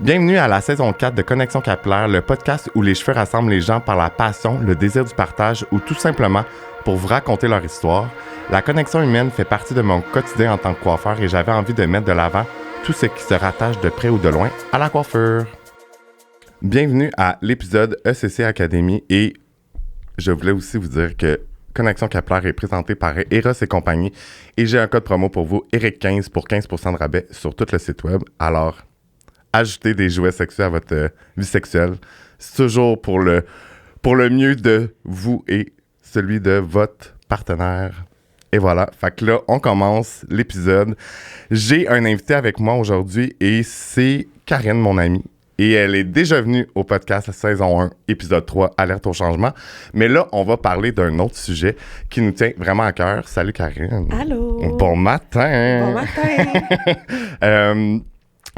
Bienvenue à la saison 4 de Connexion Capillaire, le podcast où les cheveux rassemblent les gens par la passion, le désir du partage ou tout simplement pour vous raconter leur histoire. La connexion humaine fait partie de mon quotidien en tant que coiffeur et j'avais envie de mettre de l'avant tout ce qui se rattache de près ou de loin à la coiffure. Bienvenue à l'épisode ECC Academy et je voulais aussi vous dire que Connexion Capillaire est présentée par Eros et compagnie et j'ai un code promo pour vous, ERIC15 pour 15% de rabais sur tout le site web. Alors, ajoutez des jouets sexuels à votre vie sexuelle. C'est toujours pour le mieux de vous et celui de votre partenaire. Et voilà, fait que là, on commence l'épisode. J'ai un invité avec moi aujourd'hui et c'est Karine, mon amie. Et elle est déjà venue au podcast saison 1, épisode 3, Alerte au changement. Mais là, on va parler d'un autre sujet qui nous tient vraiment à cœur. Salut Karine. Allô. Bon matin. Bon matin.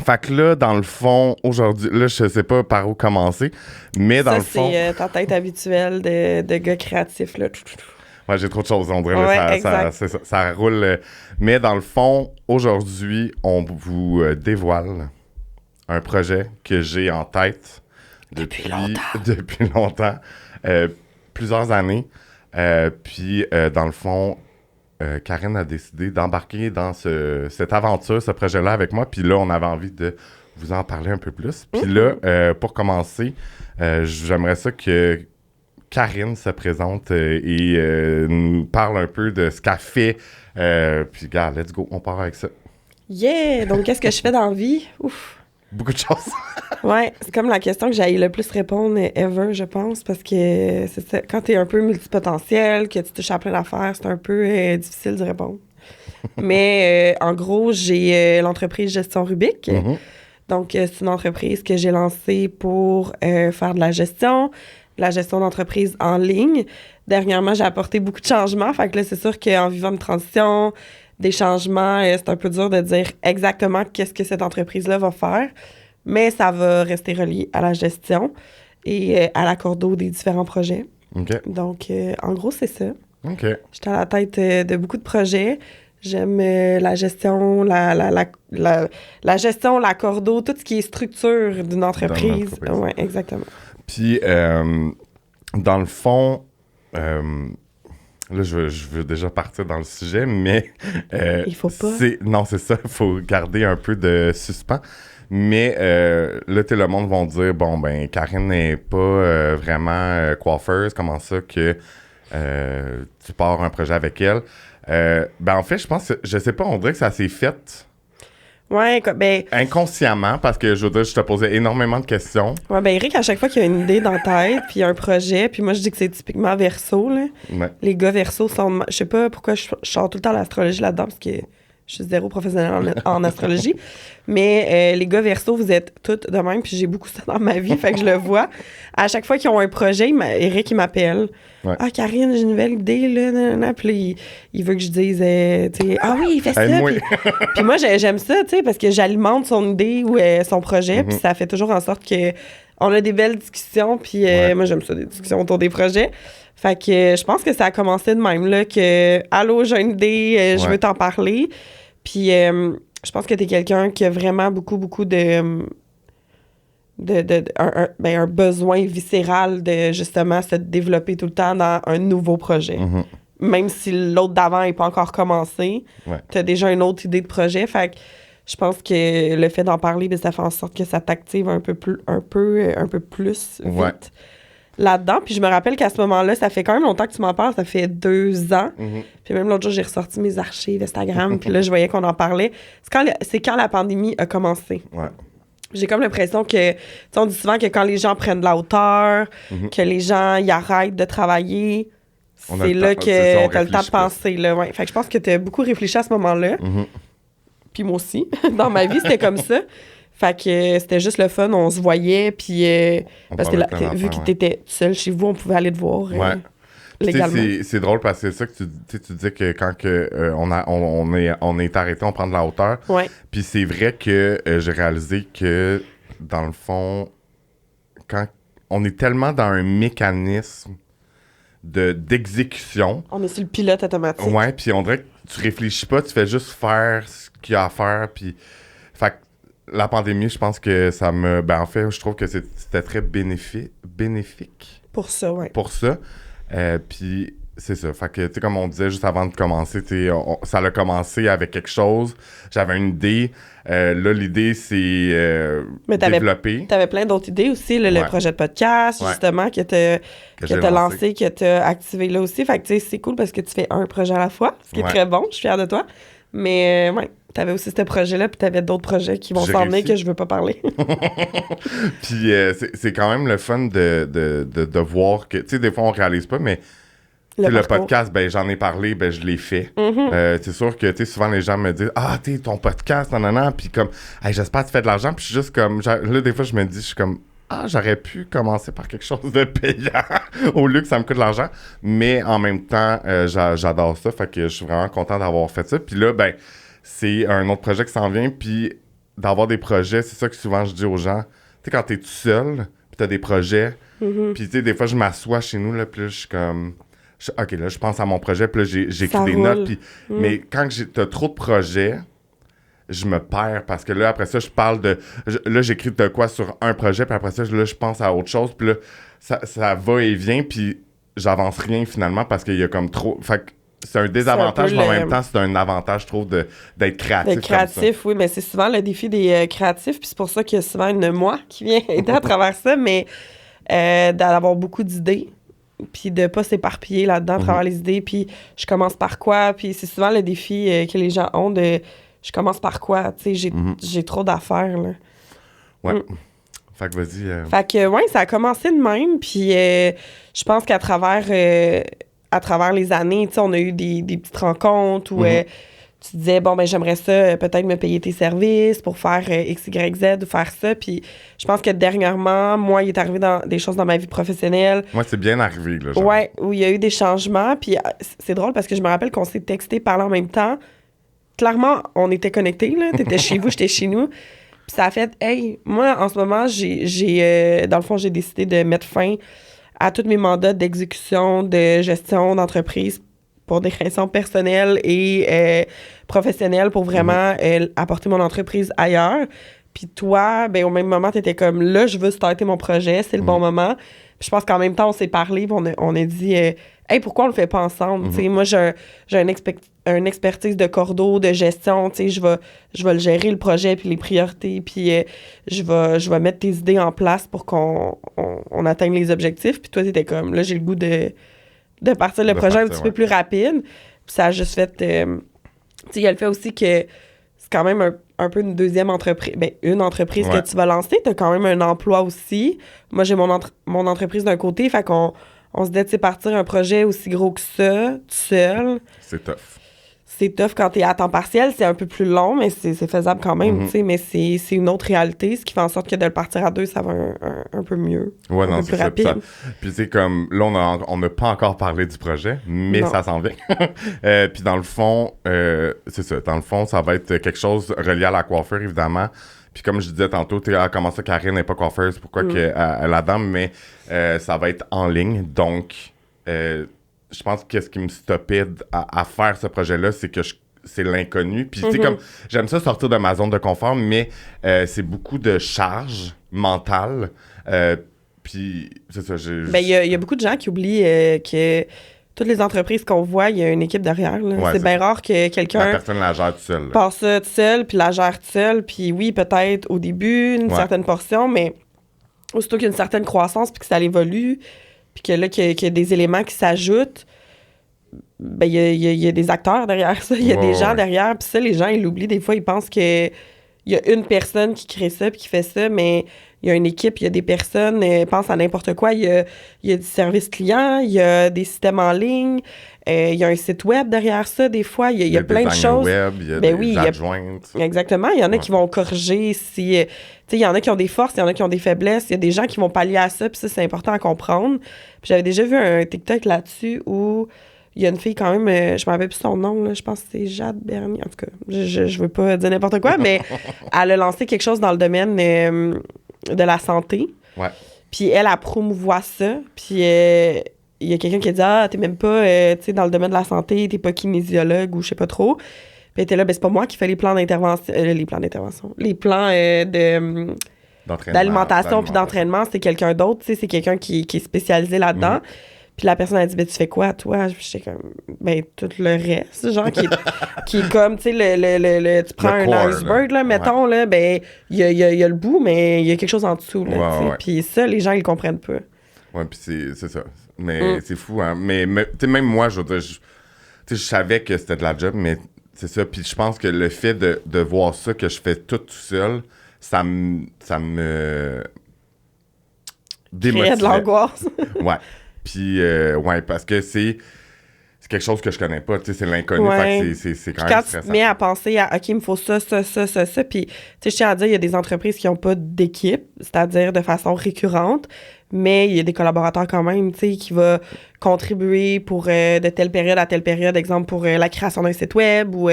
Fait que là, dans le fond, aujourd'hui, là, je sais pas par où commencer, mais dans le fond... Ça, c'est ta tête habituelle de gars créatif, là. Ouais, j'ai trop de choses, on dirait. Ouais, ça roule. Mais dans le fond, aujourd'hui, on vous dévoile un projet que j'ai en tête depuis longtemps, plusieurs années. Puis, dans le fond, Karine a décidé d'embarquer dans cette aventure, ce projet-là avec moi. Puis là, on avait envie de vous en parler un peu plus. Puis là, pour commencer, j'aimerais ça que Karine se présente et nous parle un peu de ce qu'elle fait. Puis, gars, let's go, on part avec ça. Yeah! Donc, qu'est-ce que je fais dans la vie? Ouf! Beaucoup de choses. Ouais, c'est comme la question que j'ai le plus répondre ever, je pense, parce que c'est ça, quand t'es un peu multipotentiel, que tu touches à plein d'affaires, c'est un peu difficile de répondre. Mais en gros, j'ai l'entreprise Gestion Rubik. Mm-hmm. Donc, c'est une entreprise que j'ai lancée pour faire de la gestion d'entreprise en ligne. Dernièrement, j'ai apporté beaucoup de changements. Fait que là, c'est sûr qu'en vivant une transition, des changements, c'est un peu dur de dire exactement qu'est-ce que cette entreprise-là va faire, mais ça va rester relié à la gestion et à la cordeau des différents projets. OK. Donc, en gros, c'est ça. OK. J'étais à la tête de beaucoup de projets. J'aime la gestion, la gestion, la cordeau, tout ce qui est structure d'une entreprise. Oui, exactement. Puis, dans le fond, là, je veux déjà partir dans le sujet, mais... il faut pas. Non, c'est ça. Il faut garder un peu de suspens. Mais là, le monde va dire, bon, ben, Karine n'est pas vraiment coiffeuse. Comment ça que tu pars un projet avec elle? Ben, en fait, je pense, je sais pas, on dirait que ça s'est fait... Ouais, ben... inconsciemment, parce que, je veux dire, je te posais énormément de questions. Ouais, ben Eric, à chaque fois qu'il y a une idée dans la tête, puis il y a un projet, puis moi, je dis que c'est typiquement Verseau, là. Ouais. Les gars Verseau sont... Je sais pas pourquoi je sors tout le temps l'astrologie là-dedans, parce que je suis zéro professionnelle en astrologie. Mais les gars Verseau, vous êtes toutes de même, puis j'ai beaucoup ça dans ma vie, fait que je le vois. À chaque fois qu'ils ont un projet, Eric, il m'appelle. Ouais. Ah, Karine, j'ai une nouvelle idée, là. Puis il veut que je dise, tu sais, ah oui, fais ça. Puis moi, j'aime ça, tu sais, parce que j'alimente son idée ou son projet, puis ça fait toujours en sorte que on a des belles discussions, puis moi, j'aime ça, des discussions autour des projets. Fait que je pense que ça a commencé de même, là, que « Allô, j'ai une idée, je veux t'en parler. » Puis je pense que t'es quelqu'un qui a vraiment beaucoup un besoin viscéral de, justement, se développer tout le temps dans un nouveau projet. Mm-hmm. Même si l'autre d'avant n'est pas encore commencé, t'as déjà une autre idée de projet. Fait que je pense que le fait d'en parler, ben, ça fait en sorte que ça t'active un peu plus vite là-dedans. Puis je me rappelle qu'à ce moment-là, ça fait quand même longtemps que tu m'en parles, ça fait 2 ans. Mm-hmm. Puis même l'autre jour, j'ai ressorti mes archives Instagram, puis là, je voyais qu'on en parlait. C'est quand la pandémie a commencé. Ouais. J'ai comme l'impression que, tu sais, on dit souvent que quand les gens prennent de la hauteur, que les gens y arrêtent de travailler, c'est là que t'as le temps de penser. Là, ouais. Fait que je pense que t'as beaucoup réfléchi à ce moment-là. Mm-hmm. Puis moi aussi. Dans ma vie, c'était comme ça. Fait que c'était juste le fun, on se voyait, puis parce que vu que t'étais seul chez vous, on pouvait aller te voir légalement. C'est drôle parce que c'est ça que tu dis que quand on est arrêté, on prend de la hauteur. Ouais. Puis c'est vrai que j'ai réalisé que, dans le fond, quand on est tellement dans un mécanisme d'exécution. On est sur le pilote automatique. Ouais, puis on dirait que tu réfléchis pas, tu fais juste faire ce qu'il y a à faire, puis... Fait la pandémie, je pense que ça me... Ben, en fait, je trouve que c'était très bénéfique Pour ça, ouais. pour ça. Puis, c'est ça. Fait que, tu sais, comme on disait juste avant de commencer, tu sais, ça a commencé avec quelque chose. J'avais une idée. Là, l'idée, c'est développer. T'avais plein d'autres idées aussi, là, le projet de podcast, justement, que t'as lancé, que t'as activé là aussi. Fait que, tu sais, c'est cool parce que tu fais un projet à la fois, ce qui est très bon. Je suis fière de toi. Mais, ouais, t'avais aussi ce projet-là, puis t'avais d'autres projets qui vont s'en venir que je veux pas parler. Puis, c'est quand même le fun de voir que, tu sais, des fois, on réalise pas, mais le podcast, ben j'en ai parlé, ben je l'ai fait. C'est sûr que, tu sais, souvent les gens me disent « Ah, tu sais, ton podcast, non. » Puis comme « Hey, j'espère que tu fais de l'argent. » Puis je suis juste comme... Là, des fois, je me dis, je suis comme « Ah, j'aurais pu commencer par quelque chose de payant au lieu que ça me coûte de l'argent. » Mais en même temps, j'adore ça. Fait que je suis vraiment content d'avoir fait ça. Puis là, ben, c'est un autre projet qui s'en vient. Puis d'avoir des projets, c'est ça que souvent je dis aux gens. Tu sais, quand t'es tout seul, puis t'as des projets, puis tu sais, des fois, je m'assois chez nous, là, puis là, je suis comme... OK, là, je pense à mon projet, puis là, j'écris des notes. Puis, mais quand t'as trop de projets, je me perds parce que là, après ça, je parle de... Là, j'écris de quoi sur un projet, puis après ça, là, je pense à autre chose. Puis là, ça va et vient, puis j'avance rien finalement parce qu'il y a comme trop... Fait que c'est un désavantage, mais en même temps, c'est un avantage, je trouve, d'être créatif. D'être créatif, oui, mais c'est souvent le défi des créatifs, puis c'est pour ça qu'il y a souvent une moi qui vient aider à travers ça, mais d'avoir beaucoup d'idées. Puis de pas s'éparpiller là-dedans, à travers les idées, puis je commence par quoi, puis c'est souvent le défi que les gens ont de je commence par quoi, tu sais, j'ai trop d'affaires, là. Ouais. Fait que vas-y. Fait que, ouais, ça a commencé de même, puis je pense qu'à travers les années, tu sais, on a eu des petites rencontres où tu disais, bon, ben j'aimerais ça, peut-être me payer tes services pour faire X, Y, Z ou faire ça. Puis je pense que dernièrement, moi, il est arrivé des choses dans ma vie professionnelle. Moi, c'est bien arrivé, là. Genre. Ouais, où il y a eu des changements. Puis c'est drôle parce que je me rappelle qu'on s'est texté, parlé en même temps. Clairement, on était connectés, là. T'étais chez vous, j'étais chez nous. Puis ça a fait, hey, moi, en ce moment, dans le fond, j'ai décidé de mettre fin à tous mes mandats d'exécution, de gestion d'entreprise pour des raisons personnelles et professionnelles pour vraiment apporter mon entreprise ailleurs. Puis toi, ben au même moment, t'étais comme, là, je veux starter mon projet, c'est le bon moment. Puis je pense qu'en même temps, on s'est parlé, puis on a dit, hey, pourquoi on le fait pas ensemble? Tu sais, moi, j'ai une expertise de cordeau, de gestion, tu sais, je vais le gérer, le projet, puis les priorités, puis je vais mettre tes idées en place pour qu'on atteigne les objectifs. Puis toi, t'étais comme, là, j'ai le goût de partir le projet un petit peu plus rapide. Puis ça a juste fait... tu sais, il y a le fait aussi que c'est quand même un peu une deuxième entreprise. Ben, une entreprise que tu vas lancer. Tu as quand même un emploi aussi. Moi, j'ai mon entreprise d'un côté. Fait qu'on se dit, tu sais, partir un projet aussi gros que ça, tout seul. C'est tough. C'est tough quand t'es à temps partiel, c'est un peu plus long, mais c'est faisable quand même, tu sais, mais c'est une autre réalité, ce qui fait en sorte que de le partir à deux, ça va un peu mieux. Ouais, non, c'est rapide. Puis c'est comme, là, on n'a pas encore parlé du projet, mais ça s'en vient. Puis dans le fond, c'est ça, dans le fond, ça va être quelque chose relié à la coiffure, évidemment. Puis comme je disais tantôt, comment ça, Karine n'est pas coiffeuse, pourquoi que la dame, mais ça va être en ligne, donc... je pense que ce qui me stoppait à faire ce projet-là, c'est que c'est l'inconnu. Puis, tu sais, comme, j'aime ça sortir de ma zone de confort, mais c'est beaucoup de charge mentale. Puis, c'est ça. Ben, il y a beaucoup de gens qui oublient que toutes les entreprises qu'on voit, il y a une équipe derrière. Ouais, c'est bien rare que quelqu'un... La personne la gère tout seul. Part ça tout seul, puis la gère tout seul. Puis oui, peut-être au début, une certaine portion, mais aussitôt qu'il y a une certaine croissance, puis que ça évolue... Puis que là, qu'il y a des éléments qui s'ajoutent, ben il y a des acteurs derrière ça, il y a des gens derrière. Puis ça, les gens, ils l'oublient. Des fois, ils pensent qu'il y a une personne qui crée ça puis qui fait ça, mais il y a une équipe, il y a des personnes, pensent à n'importe quoi. Il y a du service client, il y a des systèmes en ligne, il y a un site web derrière ça, des fois. Il y a plein de choses. Web, il y a des adjointes. Exactement. Il y en a qui vont corriger si... tu sais, il y en a qui ont des forces, il y en a qui ont des faiblesses. Il y a des gens qui vont pallier à ça, puis ça, c'est important à comprendre. Puis j'avais déjà vu un TikTok là-dessus où il y a une fille quand même, je me rappelle plus son nom, là, je pense que c'est Jade Bernier. En tout cas, je veux pas dire n'importe quoi, mais elle a lancé quelque chose dans le domaine de la santé. Ouais. Puis elle promouvoit ça. Puis il y a quelqu'un qui a dit « Ah, t'es même pas dans le domaine de la santé, t'es pas kinésiologue ou je sais pas trop. » Puis elle était là, ben c'est pas moi qui fais les plans d'intervention, les plans d'alimentation puis d'entraînement, c'est quelqu'un d'autre, tu sais, c'est quelqu'un qui est spécialisé là-dedans. Puis la personne a dit, ben tu fais quoi, toi? J'étais comme, ben tout le reste, genre, qui est comme, tu sais, tu prends un iceberg, là, mettons, là, ben il y a le bout, mais il y a quelque chose en dessous, là, tu sais. Puis ça, les gens, ils comprennent pas. Ouais, puis c'est ça. Mais c'est fou, hein. Mais tu sais, même moi, je veux dire, je savais que c'était de la job, mais c'est ça. Puis je pense que le fait de voir ça, que je fais tout seul, ça me démotive. Créer de l'angoisse. Ouais. Puis, ouais, parce que c'est quelque chose que je connais pas, tu sais, c'est l'inconnu, fait que c'est quand même stressant. Quand tu te mets à penser à, OK, il me faut ça, puis, tu sais, je tiens à dire, il y a des entreprises qui n'ont pas d'équipe, c'est-à-dire de façon récurrente, mais il y a des collaborateurs quand même, tu sais, qui vont contribuer pour de telle période à telle période, exemple pour la création d'un site web ou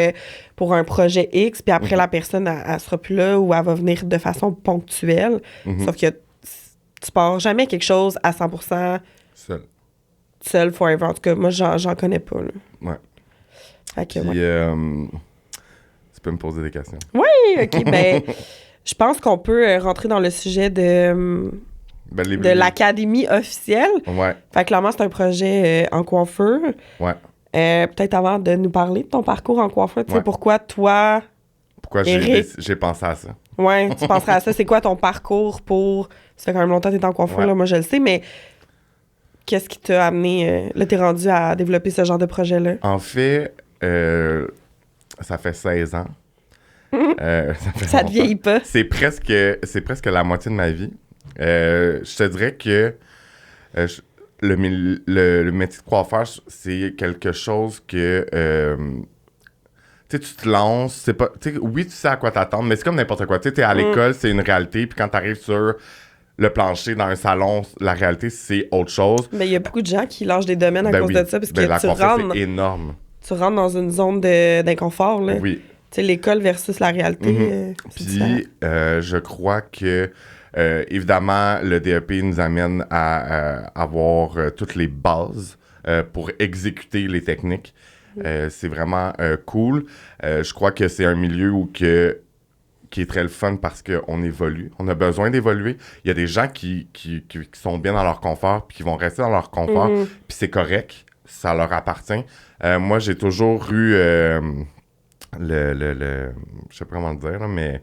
pour un projet X, puis après, la personne, elle sera plus là ou elle va venir de façon ponctuelle, sauf que tu pars jamais quelque chose à 100% seul forever. En tout cas, moi, j'en connais pas. Là. Ouais. Fait que, puis, tu peux me poser des questions. Oui, OK. Ben, je pense qu'on peut rentrer dans le sujet de l'académie officielle. Ouais. Fait que clairement, c'est un projet en coiffeur. Ouais. Peut-être avant de nous parler de ton parcours en coiffeur, tu sais, pourquoi toi... Pourquoi j'ai pensé à ça? Ouais, tu penserais à ça. C'est quoi ton parcours pour... Ça fait quand même longtemps que t'es en coiffeur, là, moi, je le sais, mais... Qu'est-ce qui t'a amené... là, t'es rendu à développer ce genre de projet-là? En fait, ça fait 16 ans. Ça te vieillit pas? C'est presque la moitié de ma vie. Je te dirais que le métier de coiffeur, c'est quelque chose que... tu te lances, c'est pas... Oui, tu sais à quoi t'attendre, mais c'est comme n'importe quoi. Tu sais, t'es à l'école, c'est une réalité, puis quand t'arrives sur... le plancher dans un salon, la réalité, c'est autre chose. Mais il y a beaucoup de gens qui lâchent des domaines à cause de ça, parce que la coiffure, c'est énorme. Tu rentres dans une zone d'inconfort, là. Oui. Tu sais, l'école versus la réalité. Puis, je crois que, évidemment, le DEP nous amène à avoir toutes les bases pour exécuter les techniques. C'est vraiment cool. Je crois que c'est un milieu qui est très le fun parce qu'on évolue. On a besoin d'évoluer. Il y a des gens qui sont bien dans leur confort puis qui vont rester dans leur confort, puis c'est correct. Ça leur appartient. Moi, j'ai toujours eu je sais pas comment le dire, là, mais...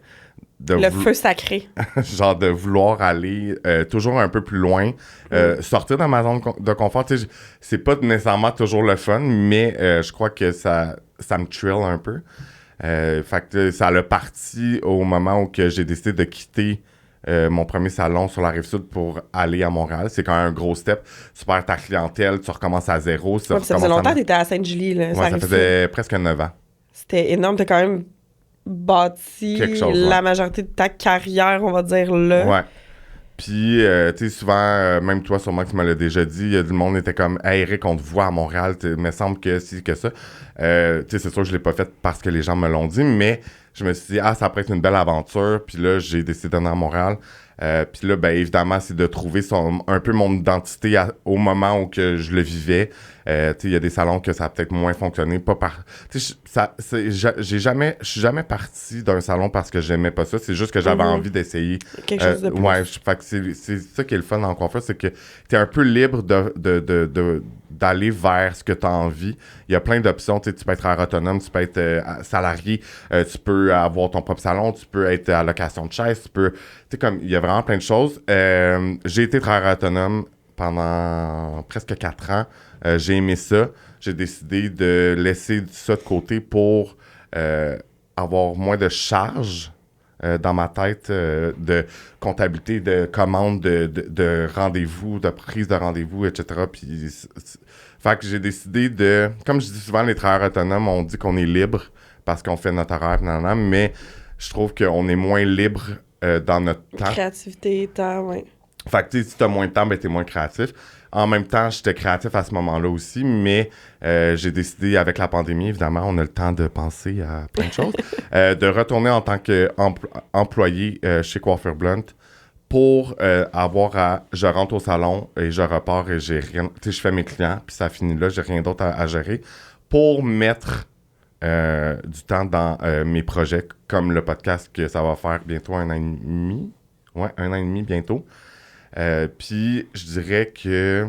le feu sacré. Genre de vouloir aller toujours un peu plus loin. Sortir dans ma zone de confort, tu sais, c'est pas nécessairement toujours le fun, mais je crois que ça me thrill un peu. Fait que ça l'a parti au moment où que j'ai décidé de quitter mon premier salon sur la Rive-Sud pour aller à Montréal. C'est quand même un gros step. Tu perds ta clientèle, tu recommences à zéro. Ça faisait longtemps que tu étais à Sainte-Julie. Là, ça faisait presque 9 ans. C'était énorme. Tu as quand même bâti la majorité de ta carrière, on va dire, là. Ouais. Puis, tu sais, souvent, même toi, sûrement que tu me l'as déjà dit, tout le monde était comme « Hey, Eric, on te voit à Montréal, il me semble que si, que ça. » Tu sais, c'est sûr que je l'ai pas fait parce que les gens me l'ont dit, mais je me suis dit « Ah, ça pourrait être une belle aventure. » Puis là, j'ai décidé d'aller à Montréal. Puis là, ben évidemment, c'est de trouver un peu mon identité au moment où que je le vivais. Tu sais, il y a des salons que ça a peut-être moins fonctionné. Tu sais, je suis jamais parti d'un salon parce que j'aimais pas ça. C'est juste que j'avais envie d'essayer. Quelque chose de plus. Ouais, fait que c'est ça qui est le fun en coiffure, c'est que t'es un peu libre d'aller vers ce que tu as envie. Il y a plein d'options. Tu peux être autonome, tu peux être salarié, tu peux avoir ton propre salon, tu peux être à location de chaise, tu peux... Tu sais, comme, il y a vraiment plein de choses. J'ai été travailleur autonome pendant presque 4 ans. J'ai aimé ça. J'ai décidé de laisser ça de côté pour avoir moins de charges dans ma tête de comptabilité, de commandes, de rendez-vous, de prise de rendez-vous, etc. Puis, fait que j'ai décidé de... Comme je dis souvent, les travailleurs autonomes, on dit qu'on est libre parce qu'on fait notre horaire, mais je trouve qu'on est moins libre dans notre temps. Créativité, temps, oui. Fait que, tu sais, si t'as moins de temps, ben t'es moins créatif. En même temps, j'étais créatif à ce moment-là aussi, mais j'ai décidé, avec la pandémie, évidemment, on a le temps de penser à plein de choses, de retourner en tant qu'employé chez Coiffure Blunt pour je rentre au salon et je repars et j'ai rien, tu sais, je fais mes clients, puis ça finit là, j'ai rien d'autre à gérer, pour mettre du temps dans mes projets, comme le podcast que ça va faire bientôt 1 an et demi. Ouais, 1 an et demi bientôt. Puis, je dirais que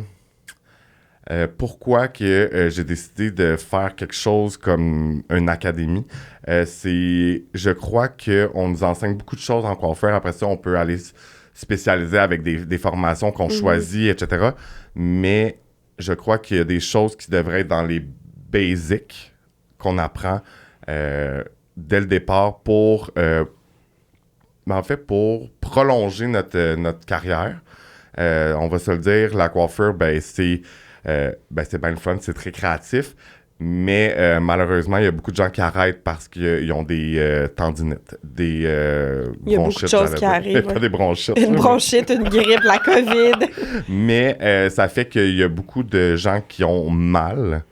pourquoi que j'ai décidé de faire quelque chose comme une académie, je crois qu'on nous enseigne beaucoup de choses en coiffure. Après ça, on peut aller spécialiser avec des formations qu'on choisit, etc. Mais je crois qu'il y a des choses qui devraient être dans les basics qu'on apprend dès le départ pour prolonger notre carrière. On va se le dire, la coiffure, c'est bien le fun, c'est très créatif, mais malheureusement, il y a beaucoup de gens qui arrêtent parce qu'ils ont des tendinites, des bronchites. Il y a beaucoup de choses qui arrivent. Pas des bronchites. Une bronchite, une grippe, la COVID. Mais ça fait qu'il y a beaucoup de gens qui ont mal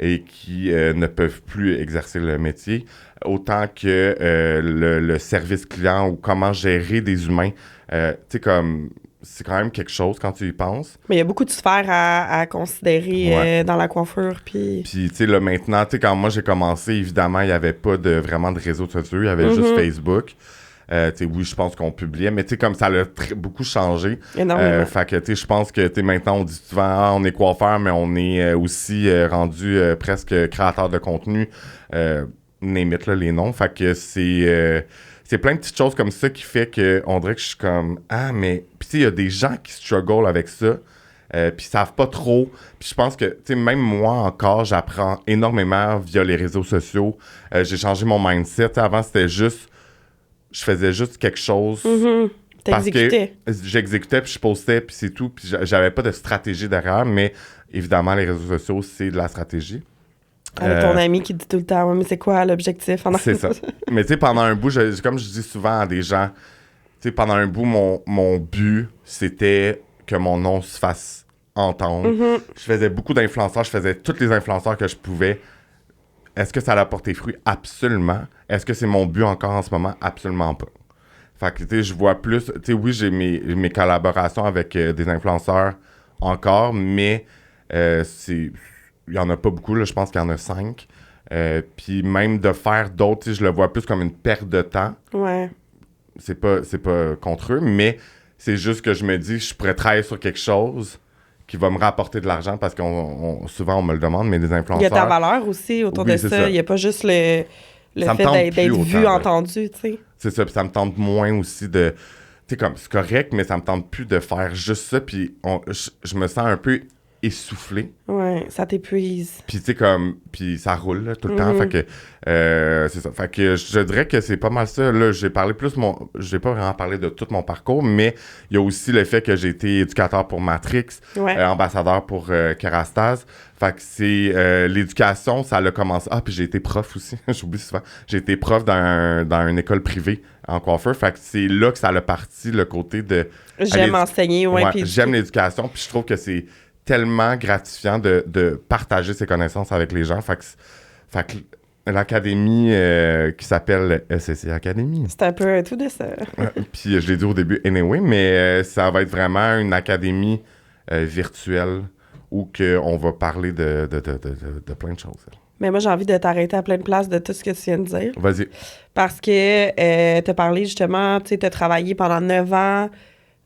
et qui ne peuvent plus exercer le métier, autant que le service client ou comment gérer des humains. Tu sais, comme... C'est quand même quelque chose quand tu y penses. Mais il y a beaucoup de sphères à considérer dans la coiffure. Puis, tu sais, là, maintenant, tu sais, quand moi j'ai commencé, évidemment, il n'y avait pas vraiment de réseaux sociaux. Il y avait juste Facebook. Tu sais, oui, je pense qu'on publiait, mais tu sais, comme ça a beaucoup changé. Énormément. Fait que, tu sais, je pense que, tu sais, maintenant, on dit souvent, on est coiffeur, mais on est aussi rendu presque créateur de contenu. Name it, là, les noms. Fait que c'est plein de petites choses comme ça qui fait qu'on dirait que je suis comme mais puis tu sais il y a des gens qui struggle avec ça puis ils savent pas trop, puis je pense que tu sais même moi encore j'apprends énormément via les réseaux sociaux. J'ai changé mon mindset. Avant c'était juste je faisais juste quelque chose parce que j'exécutais puis je postais puis c'est tout, puis j'avais pas de stratégie derrière, mais évidemment les réseaux sociaux c'est de la stratégie. Avec ton ami qui dit tout le temps, ouais, mais c'est quoi l'objectif? C'est ça. Mais tu sais, pendant un bout, comme je dis souvent à des gens, tu sais, pendant un bout, mon but, c'était que mon nom se fasse entendre. Je faisais beaucoup d'influenceurs, je faisais tous les influenceurs que je pouvais. Est-ce que ça a porté fruit? Absolument. Est-ce que c'est mon but encore en ce moment? Absolument pas. Fait que, tu sais, je vois plus... Tu sais, oui, j'ai mes collaborations avec des influenceurs encore, mais il n'y en a pas beaucoup, là, je pense qu'il y en a 5. Puis même de faire d'autres, je le vois plus comme une perte de temps. Ouais. C'est pas contre eux, mais c'est juste que je me dis, je pourrais travailler sur quelque chose qui va me rapporter de l'argent parce que souvent on me le demande, mais des influenceurs... Il y a ta valeur aussi autour de ça. Il n'y a pas juste le fait d'être vu, entendu, tu sais. C'est ça, puis ça me tente moins aussi de... Tu sais, comme, c'est correct, mais ça me tente plus de faire juste ça, puis je me sens un peu essoufflé. Ouais, ça t'épuise. Puis tu sais comme puis ça roule là, tout le temps, fait que c'est ça. Fait que je dirais que c'est pas mal ça là, j'ai pas vraiment parlé de tout mon parcours, mais il y a aussi le fait que j'ai été éducateur pour Matrix, ambassadeur pour Kerastase. Fait que c'est l'éducation, ça a commencé. Puis j'ai été prof aussi, j'oublie souvent. J'ai été prof dans une école privée en coiffeur, fait que c'est là que ça a parti le côté de j'aime enseigner, puis j'aime l'éducation, puis je trouve que c'est tellement gratifiant de partager ses connaissances avec les gens. Fait que l'académie qui s'appelle SCC Academy. C'est un peu tout de ça. Puis je l'ai dit au début anyway, mais ça va être vraiment une académie virtuelle où on va parler de plein de choses. Mais moi, j'ai envie de t'arrêter à plein de places de tout ce que tu viens de dire. Vas-y. Parce que tu as parlé justement, tu sais, tu as travaillé pendant 9 ans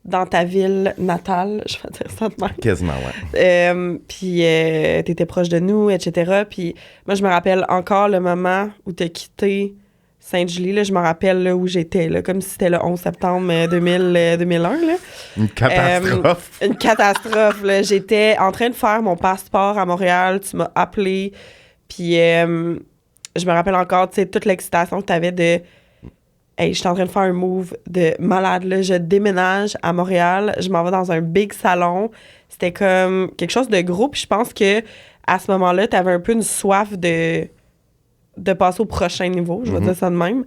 dans ta ville natale, je vais dire ça de même. Quasiment, ouais. Puis t'étais proche de nous, etc. Puis moi, je me rappelle encore le moment où t'as quitté Sainte-Julie. Là, je me rappelle là, où j'étais, là, comme si c'était le 11 septembre 2001. Là. Une catastrophe. Une catastrophe. Là. J'étais en train de faire mon passeport à Montréal. Tu m'as appelé. Puis je me rappelle encore, tu sais, toute l'excitation que t'avais de... Hey, je suis en train de faire un move de malade, là. Je déménage à Montréal. Je m'en vais dans un big salon. C'était comme quelque chose de gros. Puis je pense que à ce moment-là, tu avais un peu une soif de passer au prochain niveau. Je vais dire ça de même.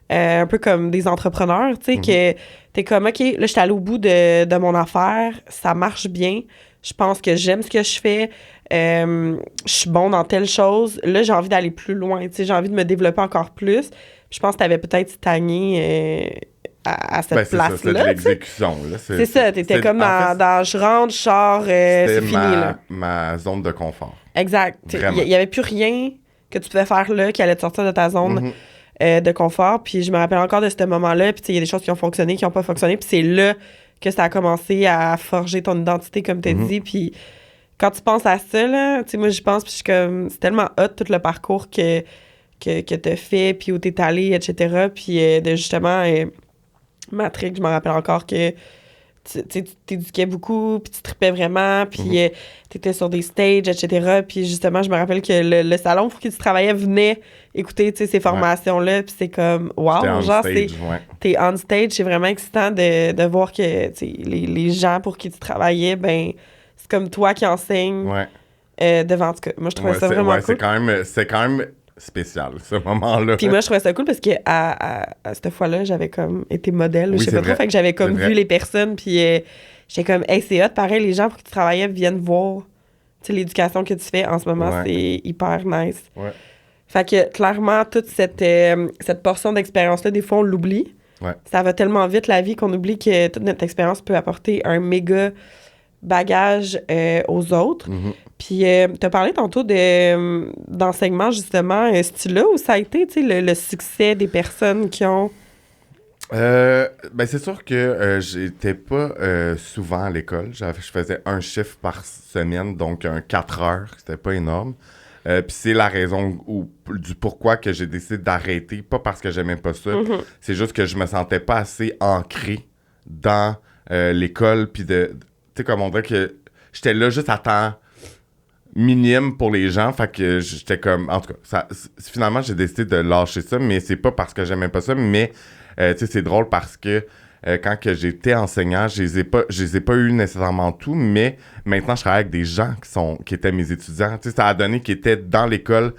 Un peu comme des entrepreneurs, tu sais, que t'es comme, OK, là, je suis allée au bout de mon affaire. Ça marche bien. Je pense que j'aime ce que je fais. Je suis bon dans telle chose. Là, j'ai envie d'aller plus loin. Tu sais, j'ai envie de me développer encore plus. Je pense que tu avais peut-être stagné à cette place-là. C'est de l'exécution. Là. C'est ça, tu étais comme dans je rentre, c'est fini. Ma zone de confort. Exact. Il n'y avait plus rien que tu pouvais faire là, qui allait te sortir de ta zone de confort. Puis je me rappelle encore de ce moment-là. Puis il y a des choses qui ont fonctionné, qui n'ont pas fonctionné. Puis c'est là que ça a commencé à forger ton identité, comme tu as dit. Puis quand tu penses à ça, là, tu sais, moi, j'y pense, puis je suis comme, c'est tellement hot, tout le parcours que tu as fait, puis où tu es allé, etc. Puis de justement, Matrix, je me rappelle encore que tu t'éduquais beaucoup, puis tu trippais vraiment, puis tu étais sur des stages, etc. Puis justement, je me rappelle que le salon pour qui tu travaillais venait écouter, tu sais, ces formations-là, puis c'est comme, wow, genre, t'es on stage, c'est vraiment excitant de voir que, tu sais, les gens pour qui tu travaillais, ben, c'est comme toi qui enseigne devant, en tout cas. Moi, je trouvais ça vraiment cool. C'est quand même spécial, ce moment-là. Puis moi, je trouvais ça cool parce que à cette fois-là, j'avais comme été modèle, ou je sais pas trop, fait que j'avais comme vu les personnes, puis j'étais comme, hey, c'est hot, pareil, les gens pour qui tu travaillais viennent voir, tu sais, l'éducation que tu fais en ce moment, c'est hyper nice. Ouais. Fait que, clairement, toute cette portion d'expérience-là, des fois, on l'oublie. Ouais. Ça va tellement vite, la vie, qu'on oublie que toute notre expérience peut apporter un méga bagage aux autres. Puis, tu as parlé tantôt d'enseignement, justement. C'est-tu là où ça a été, tu sais, le succès des personnes qui ont... Ben c'est sûr que j'étais pas souvent à l'école. Je faisais un chiffre par semaine, donc un 4 heures. C'était pas énorme. Puis c'est la raison du pourquoi que j'ai décidé d'arrêter. Pas parce que j'aimais pas ça. C'est juste que je me sentais pas assez ancré dans l'école. Puis tu sais, comme on dirait que j'étais là juste à temps minime pour les gens. Fait que j'étais comme... En tout cas, finalement, j'ai décidé de lâcher ça. Mais c'est pas parce que j'aimais pas ça. Mais, tu sais, c'est drôle parce que quand que j'étais enseignant, je les ai pas eu nécessairement tout, mais maintenant, je travaille avec des gens qui étaient mes étudiants. Tu sais, ça a donné qu'ils étaient dans l'école,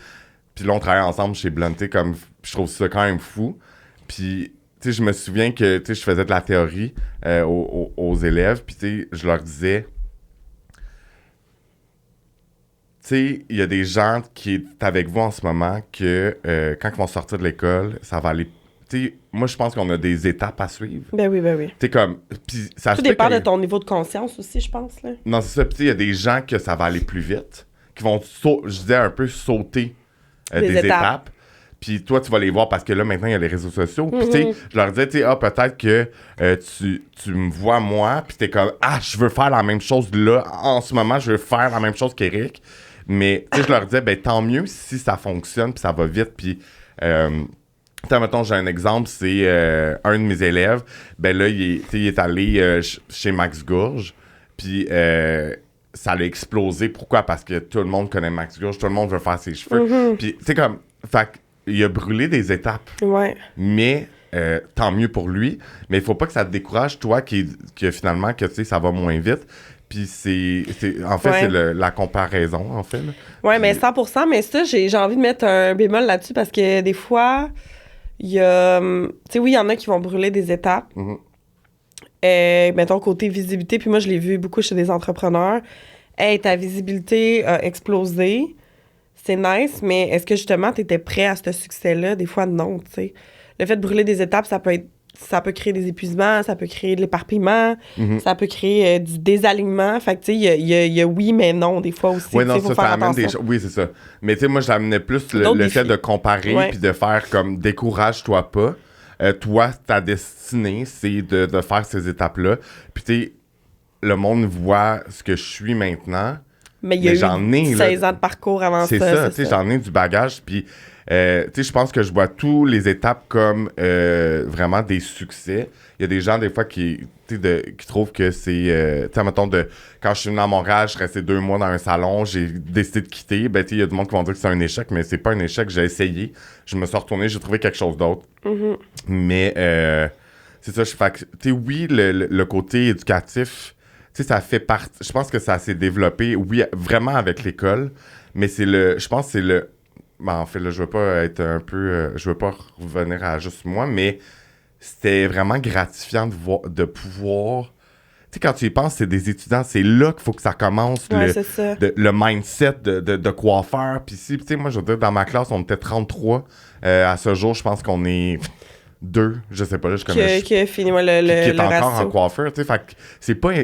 puis là, on travaillait ensemble chez Blunté, comme je trouve ça quand même fou. Puis, tu sais, je me souviens que, tu sais, je faisais de la théorie aux élèves, puis, tu sais, je leur disais, tu sais, il y a des gens qui est avec vous en ce moment que, quand ils vont sortir de l'école, ça va aller... T'sais, moi, je pense qu'on a des étapes à suivre. Ben oui, ben oui. T'sais, comme... Pis ça tout dépend de ton niveau de conscience aussi, je pense, là. Non, c'est ça. Puis il y a des gens que ça va aller plus vite, qui vont, je disais, un peu sauter des étapes. Puis toi, tu vas les voir parce que là, maintenant, il y a les réseaux sociaux. Puis tu sais, je leur disais, tu sais, peut-être que tu me vois, moi, puis t'es comme, je veux faire la même chose là. En ce moment, je veux faire la même chose qu'Éric. Mais, tu sais, je leur disais, ben tant mieux si ça fonctionne, puis ça va vite, puis... mettons, j'ai un exemple, c'est un de mes élèves, ben là, il est allé chez Max Gourge, puis ça l'a explosé. Pourquoi? Parce que tout le monde connaît Max Gourge, tout le monde veut faire ses cheveux. Puis, tu sais, comme, il a brûlé des étapes. Ouais. Mais, tant mieux pour lui, mais il faut pas que ça te décourage, toi, que finalement, que tu sais, ça va moins vite. Puis c'est la comparaison, en fait. Oui, mais 100%, mais ça, j'ai envie de mettre un bémol là-dessus parce que des fois... Il y a... Tu sais, oui, il y en a qui vont brûler des étapes. Mettons, côté visibilité, puis moi, je l'ai vu beaucoup chez des entrepreneurs. Hey, ta visibilité a explosé. C'est nice, mais est-ce que, justement, tu étais prêt à ce succès-là? Des fois, non, tu sais. Le fait de brûler des étapes, ça peut créer des épuisements, ça peut créer de l'éparpillement, ça peut créer du désalignement. Fait que, tu sais, il y a oui, mais non, des fois aussi. Oui, non, faut ça amène des choses. Oui, c'est ça. Mais, tu sais, moi, j'amenais plus le fait de comparer puis de faire comme décourage-toi pas. Toi, ta destinée, c'est de faire ces étapes-là. Puis, tu sais, le monde voit ce que je suis maintenant. Mais il y a eu 16 ans de parcours avant ça. C'est ça, tu sais, j'en ai du bagage. Puis, tu sais, je pense que je vois toutes les étapes comme vraiment des succès. Il y a des gens, des fois, qui trouvent que c'est... tu sais, mettons, quand je suis venu à Montréal, je suis resté 2 mois dans un salon, j'ai décidé de quitter. Ben, tu sais, il y a du monde qui vont dire que c'est un échec, mais c'est pas un échec. J'ai essayé. Je me suis retourné, j'ai trouvé quelque chose d'autre. Mais, c'est ça, tu sais, oui, le côté éducatif... Tu sais, ça fait partie... Je pense que ça s'est développé, oui, vraiment avec l'école, mais je pense que c'est le... Ben, en fait, là, je veux pas être un peu... je veux pas revenir à juste moi, mais c'était vraiment gratifiant de pouvoir... Tu sais, quand tu y penses, c'est des étudiants, c'est là qu'il faut que ça commence, le mindset de coiffeur. Puis tu sais, moi, je veux dire, dans ma classe, on était 33. À ce jour, je pense qu'on est... 2, je sais pas, là, je connais... Qui est encore ratio. en coiffeur, tu sais, fait que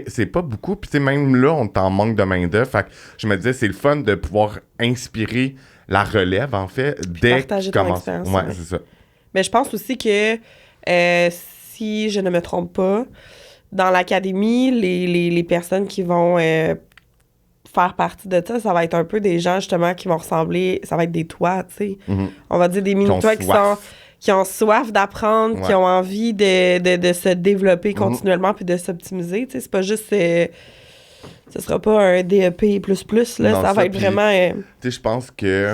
c'est pas beaucoup, puis tu sais, même là, on est en manque de main-d'œuvre, fait que je me disais, c'est le fun de pouvoir inspirer la relève, en fait, dès partager qu'ils ton commencent. expérience, Ouais, ouais. c'est ça. Mais je pense aussi que, si je ne me trompe pas, dans l'académie, les personnes qui vont faire partie de ça, ça va être un peu des gens, justement, qui vont ressembler... Ça va être des toits, tu sais. Mhm. On va dire des Qui ont mini-toits soif. qui ont soif d'apprendre, qui Ouais. ont envie de se développer continuellement puis de s'optimiser, tu sais. C'est pas juste... ce sera pas un DEP++, là. Non, ça va être puis, vraiment... Tu sais, je pense que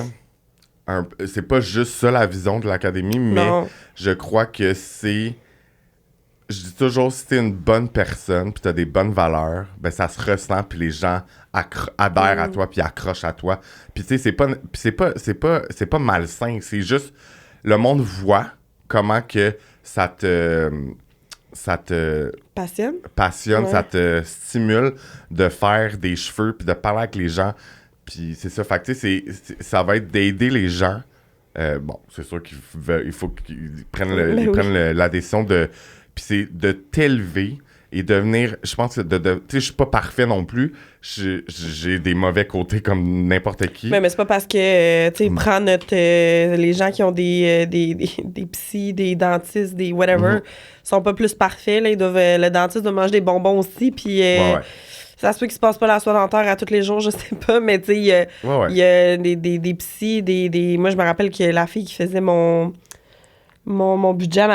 c'est pas juste ça la vision de l'académie, mais non. je crois que c'est... Je dis toujours, si t'es une bonne personne puis t'as des bonnes valeurs, ben ça se ressent puis les gens adhèrent à toi puis accrochent à toi. Puis tu sais, c'est pas malsain, c'est juste le monde voit comment que ça te Passionne? passionne, Ouais. ça te stimule de faire des cheveux puis de parler avec les gens. Puis c'est ça, fait que tu sais, ça va être d'aider les gens. Bon, c'est sûr il faut qu'ils prennent, Ben oui. la décision de... Puis c'est de t'élever et devenir... Je pense que tu sais, je suis pas parfait non plus. J'ai des mauvais côtés comme n'importe qui. Mais c'est pas parce que, tu sais, prends les gens qui ont des psys, des dentistes, des whatever, sont pas plus parfaits, là. Le dentiste doit manger des bonbons aussi, puis... Ouais. Ça se peut qu'il se passe pas la soie dentaire à tous les jours, je sais pas, mais tu sais, il y a des psys, moi, je me rappelle que la fille qui faisait mon budget,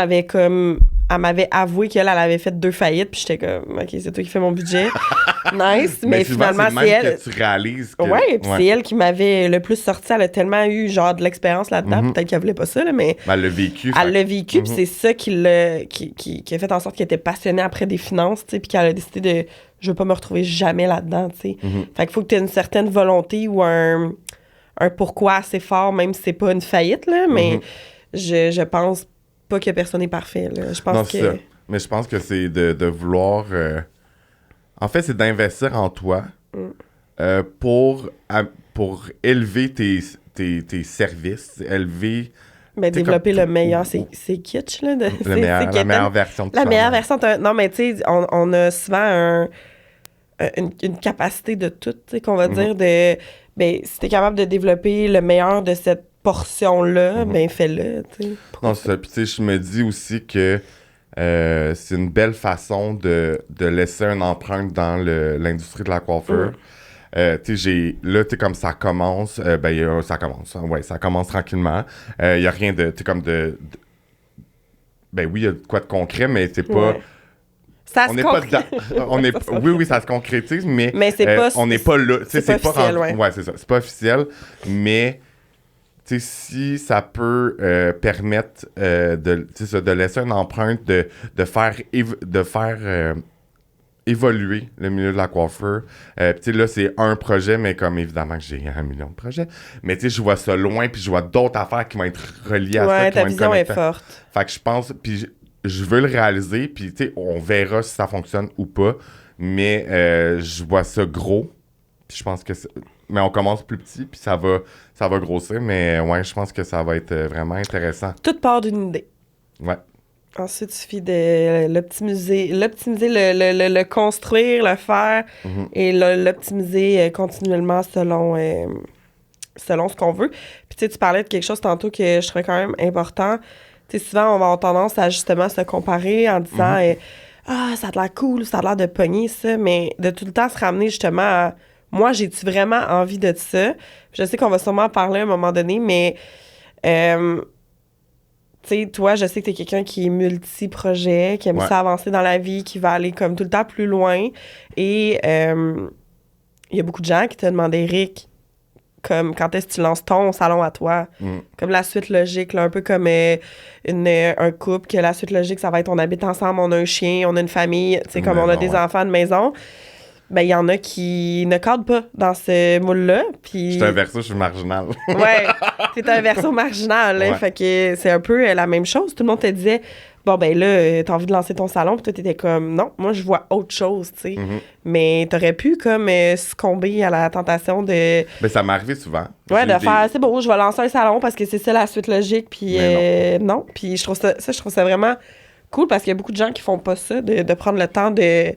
elle m'avait avoué qu'elle avait fait 2 faillites, puis j'étais comme, OK, c'est toi qui fais mon budget. Nice, mais souvent, finalement, c'est c'est même elle. que tu réalises que... Ouais, puis c'est elle qui m'avait le plus sorti. Elle a tellement eu, genre, de l'expérience là-dedans. Peut-être qu'elle voulait pas ça, là, mais... Ben, elle l'a vécu. Elle l'a vécu, puis c'est ça qui a fait en sorte qu'elle était passionnée après des finances, tu sais, puis qu'elle a décidé de... Je veux pas me retrouver jamais là-dedans, tu sais. Fait qu'il faut que tu aies une certaine volonté ou un pourquoi assez fort, même si c'est pas une faillite, là, mais je pense pas que personne n'est parfait, là. Je pense Non, que... c'est ça. Mais je pense que c'est de vouloir... En fait, c'est d'investir en toi pour élever tes services, élever... Ben, T'sais, développer comme- le meilleur, c'est kitsch, là. la meilleure version de La toi. meilleure version. Non, mais tu sais, on a souvent une capacité de tout, tu sais, qu'on va dire de... Ben, si t'es capable de développer le meilleur de cette portion-là, ben, fais-le, tu sais. Non, c'est ça. Puis, tu sais, je me dis aussi que c'est une belle façon de laisser une empreinte dans l'industrie de la coiffure. Tu sais, là, tu sais, comme ça commence, ça commence. Hein, ouais, ça commence tranquillement. Il n'y a rien de, tu sais, comme ben oui, il y a quoi de concret, mais c'est pas... Ouais. Ça On se n'est pas concré- dedans. Oui, ça se concrétise, mais c'est pas... on n'est pas là. Tu sais, c'est pas officiel, rendu- ouais, c'est ça. C'est pas officiel, mais... Tu sais, si ça peut permettre de laisser une empreinte, de faire évoluer le milieu de la coiffure. Tu sais, là, c'est un projet, mais comme évidemment que j'ai 1 million de projets. Mais tu sais, je vois ça loin, puis je vois d'autres affaires qui vont être reliées à ça. Ouais, qui ta vont être vision est connectées. forte. Fait que je pense, puis je veux le réaliser, puis tu sais, on verra si ça fonctionne ou pas. Mais je vois ça gros, puis je pense que mais on commence plus petit, puis ça va grossir, mais ouais, je pense que ça va être vraiment intéressant. Tout part d'une idée. Ouais. Ensuite, il suffit de l'optimiser, le construire, le faire et l'optimiser continuellement selon ce qu'on veut. Puis tu sais, tu parlais de quelque chose tantôt que je trouvais quand même important. Tu sais, souvent, on va avoir tendance à justement se comparer en disant ça a l'air cool, ça a l'air de pogner ça, mais de tout le temps se ramener justement à moi, j'ai-tu vraiment envie de ça? Je sais qu'on va sûrement en parler à un moment donné, mais tu sais, toi, je sais que t'es quelqu'un qui est multi-projet, qui aime ça avancer dans la vie, qui va aller comme tout le temps plus loin. Et il y a beaucoup de gens qui te demandaient, Rick, comme quand est-ce que tu lances ton salon à toi? Comme la suite logique, là, un peu comme un couple, que la suite logique, ça va être on habite ensemble, on a un chien, on a une famille, tu sais, comme on a des enfants de maison. Ben, il y en a qui ne cadrent pas dans ce moule-là. Puis... Je suis un verso, je suis marginal. Ouais, t'es un verso marginal. Hein, fait que c'est un peu la même chose. Tout le monde te disait, bon, ben là, t'as envie de lancer ton salon. Puis toi, t'étais comme, non, moi, je vois autre chose, tu sais. Mais t'aurais pu, comme, succomber à la tentation de... Ben, ça m'est arrivé souvent. Ouais, de faire, c'est bon, je vais lancer un salon parce que c'est ça la suite logique. Puis non. Puis je trouve ça vraiment cool parce qu'il y a beaucoup de gens qui font pas ça, de prendre le temps de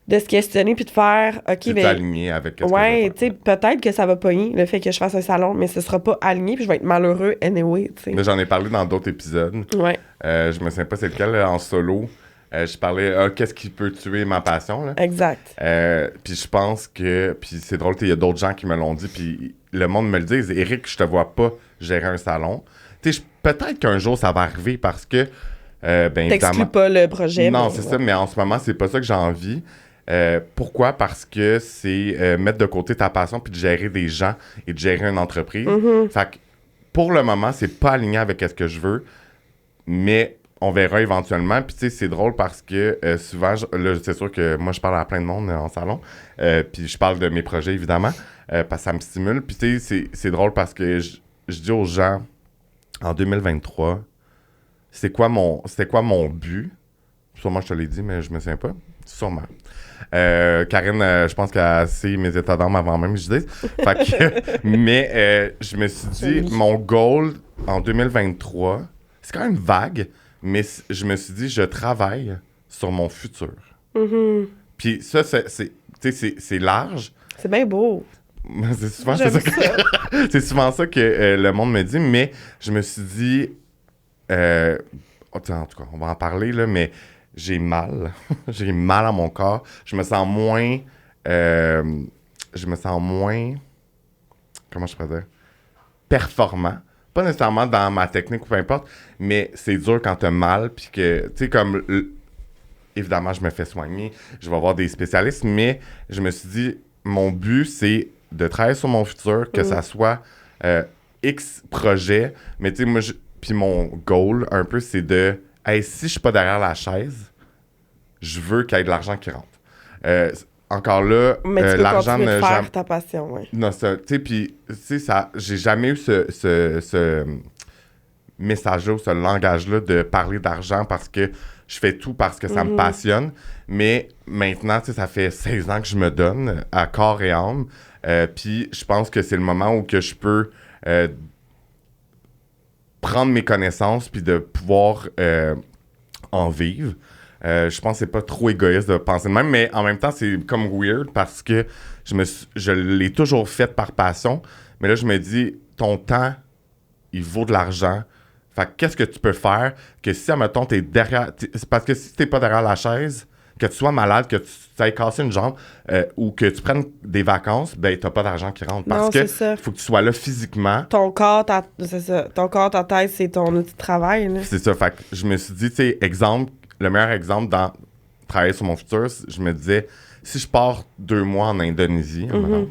de se questionner puis de faire, OK, C'est ben... aligné avec ce que je Ouais, veux tu sais, faire. peut-être que ça va pogner, le fait que je fasse un salon, mais ce sera pas aligné puis je vais être malheureux anyway, tu sais. Là, j'en ai parlé dans d'autres épisodes. Ouais, Je me souviens pas c'est lequel, là, en solo. Je parlais, qu'est-ce qui peut tuer ma passion, là? exact. Puis je pense que... Puis c'est drôle, il y a d'autres gens qui me l'ont dit, puis le monde me le dit, Éric, je te vois pas gérer un salon. Tu sais, peut-être qu'un jour, ça va arriver parce que, ben T'exclus évidemment... pas le projet. Non, mais c'est ouais. ça, mais en ce moment, c'est pas ça que j'ai envie. Pourquoi? Parce que c'est mettre de côté ta passion puis de gérer des gens et de gérer une entreprise. Fait que pour le moment, c'est pas aligné avec ce que je veux, mais on verra éventuellement. Puis tu sais, c'est drôle parce que souvent, là, c'est sûr que moi, je parle à plein de monde en salon, puis je parle de mes projets, évidemment, parce que ça me stimule. Puis tu sais, c'est drôle parce que je dis aux gens, en 2023, c'était quoi mon but? Sûrement, je te l'ai dit, mais je me souviens pas. Sûrement. Karine, je pense qu'elle a sait mes états d'âme avant même que je dise. Fait que, mais je me suis dit, Oui. mon goal en 2023, c'est quand même vague, mais je me suis dit, je travaille sur mon futur. Puis ça, c'est large. C'est bien beau. C'est souvent, J'aime c'est ça que- c'est souvent ça que le monde me dit, mais je me suis dit, en tout cas, on va en parler, là, mais j'ai mal. J'ai mal à mon corps. Je me sens moins... comment je pourrais dire? Performant. Pas nécessairement dans ma technique ou peu importe, mais c'est dur quand t'as mal, puis que, tu sais, comme... évidemment, je me fais soigner, je vais voir des spécialistes, mais je me suis dit, mon but, c'est de travailler sur mon futur, que ça soit X projet, mais tu sais, moi, puis mon goal, un peu, c'est de... Hey, si je suis pas derrière la chaise, je veux qu'il y ait de l'argent qui rentre. Encore là, Mais tu peux l'argent continuer de ne faire jamais... ta passion, ouais. Non, ça, tu sais, puis, tu sais, ça, j'ai jamais eu ce message-là ou ce langage-là de parler d'argent parce que je fais tout parce que ça me passionne. Mais maintenant, tu sais, ça fait 16 ans que je me donne à corps et âme. Puis je pense que c'est le moment où que je peux prendre mes connaissances puis de pouvoir en vivre. Je pense que c'est pas trop égoïste de penser de même, mais en même temps, c'est comme weird parce que je l'ai toujours fait par passion. Mais là, je me dis, ton temps, il vaut de l'argent. Fait que qu'est-ce que tu peux faire que si, admettons, t'es derrière... c'est parce que si t'es pas derrière la chaise, que tu sois malade, que tu t'ailles casser une jambe ou que tu prennes des vacances, ben t'as pas d'argent qui rentre. Parce Non, que c'est ça. faut que tu sois là physiquement. Ton corps, c'est ça. Ton corps, ta tête, c'est ton outil de travail, là. C'est ça. Fait que je me suis dit, tu sais, exemple, le meilleur exemple dans travailler sur mon futur, je me disais, si je pars 2 mois en Indonésie, maintenant,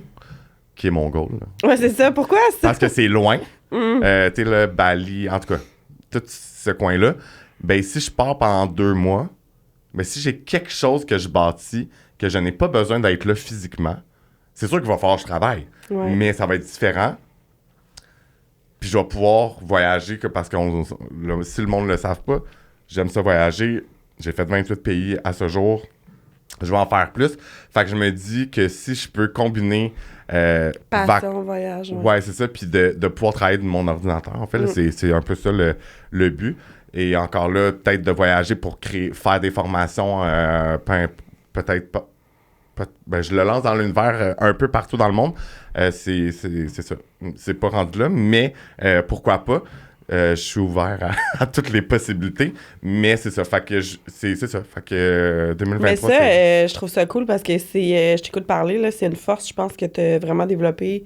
qui est mon goal, là, Ouais, c'est ça. Pourquoi ça? parce que c'est loin, tu sais, le Bali, en tout cas, tout ce coin-là, ben si je pars pendant 2 mois, ben si j'ai quelque chose que je bâtis, que je n'ai pas besoin d'être là physiquement, c'est sûr qu'il va falloir que je travaille, Ouais. mais ça va être différent. Puis je vais pouvoir voyager, parce que si le monde ne le savent pas, j'aime ça voyager. J'ai fait 28 pays à ce jour. Je vais en faire plus. Fait que je me dis que si je peux combiner... Passion, voyage, ouais. Ouais, c'est ça. Puis de pouvoir travailler de mon ordinateur, en fait. Là, c'est un peu ça le but. Et encore là, peut-être de voyager pour faire des formations, peut-être pas. Ben, je le lance dans l'univers un peu partout dans le monde. C'est ça. C'est pas rendu là, mais pourquoi pas? Je suis ouvert à toutes les possibilités, mais c'est ça. Fait que c'est ça. Fait que 2023, Mais ça, je trouve ça cool parce que je t'écoute parler, là, c'est une force, je pense, que tu as vraiment développée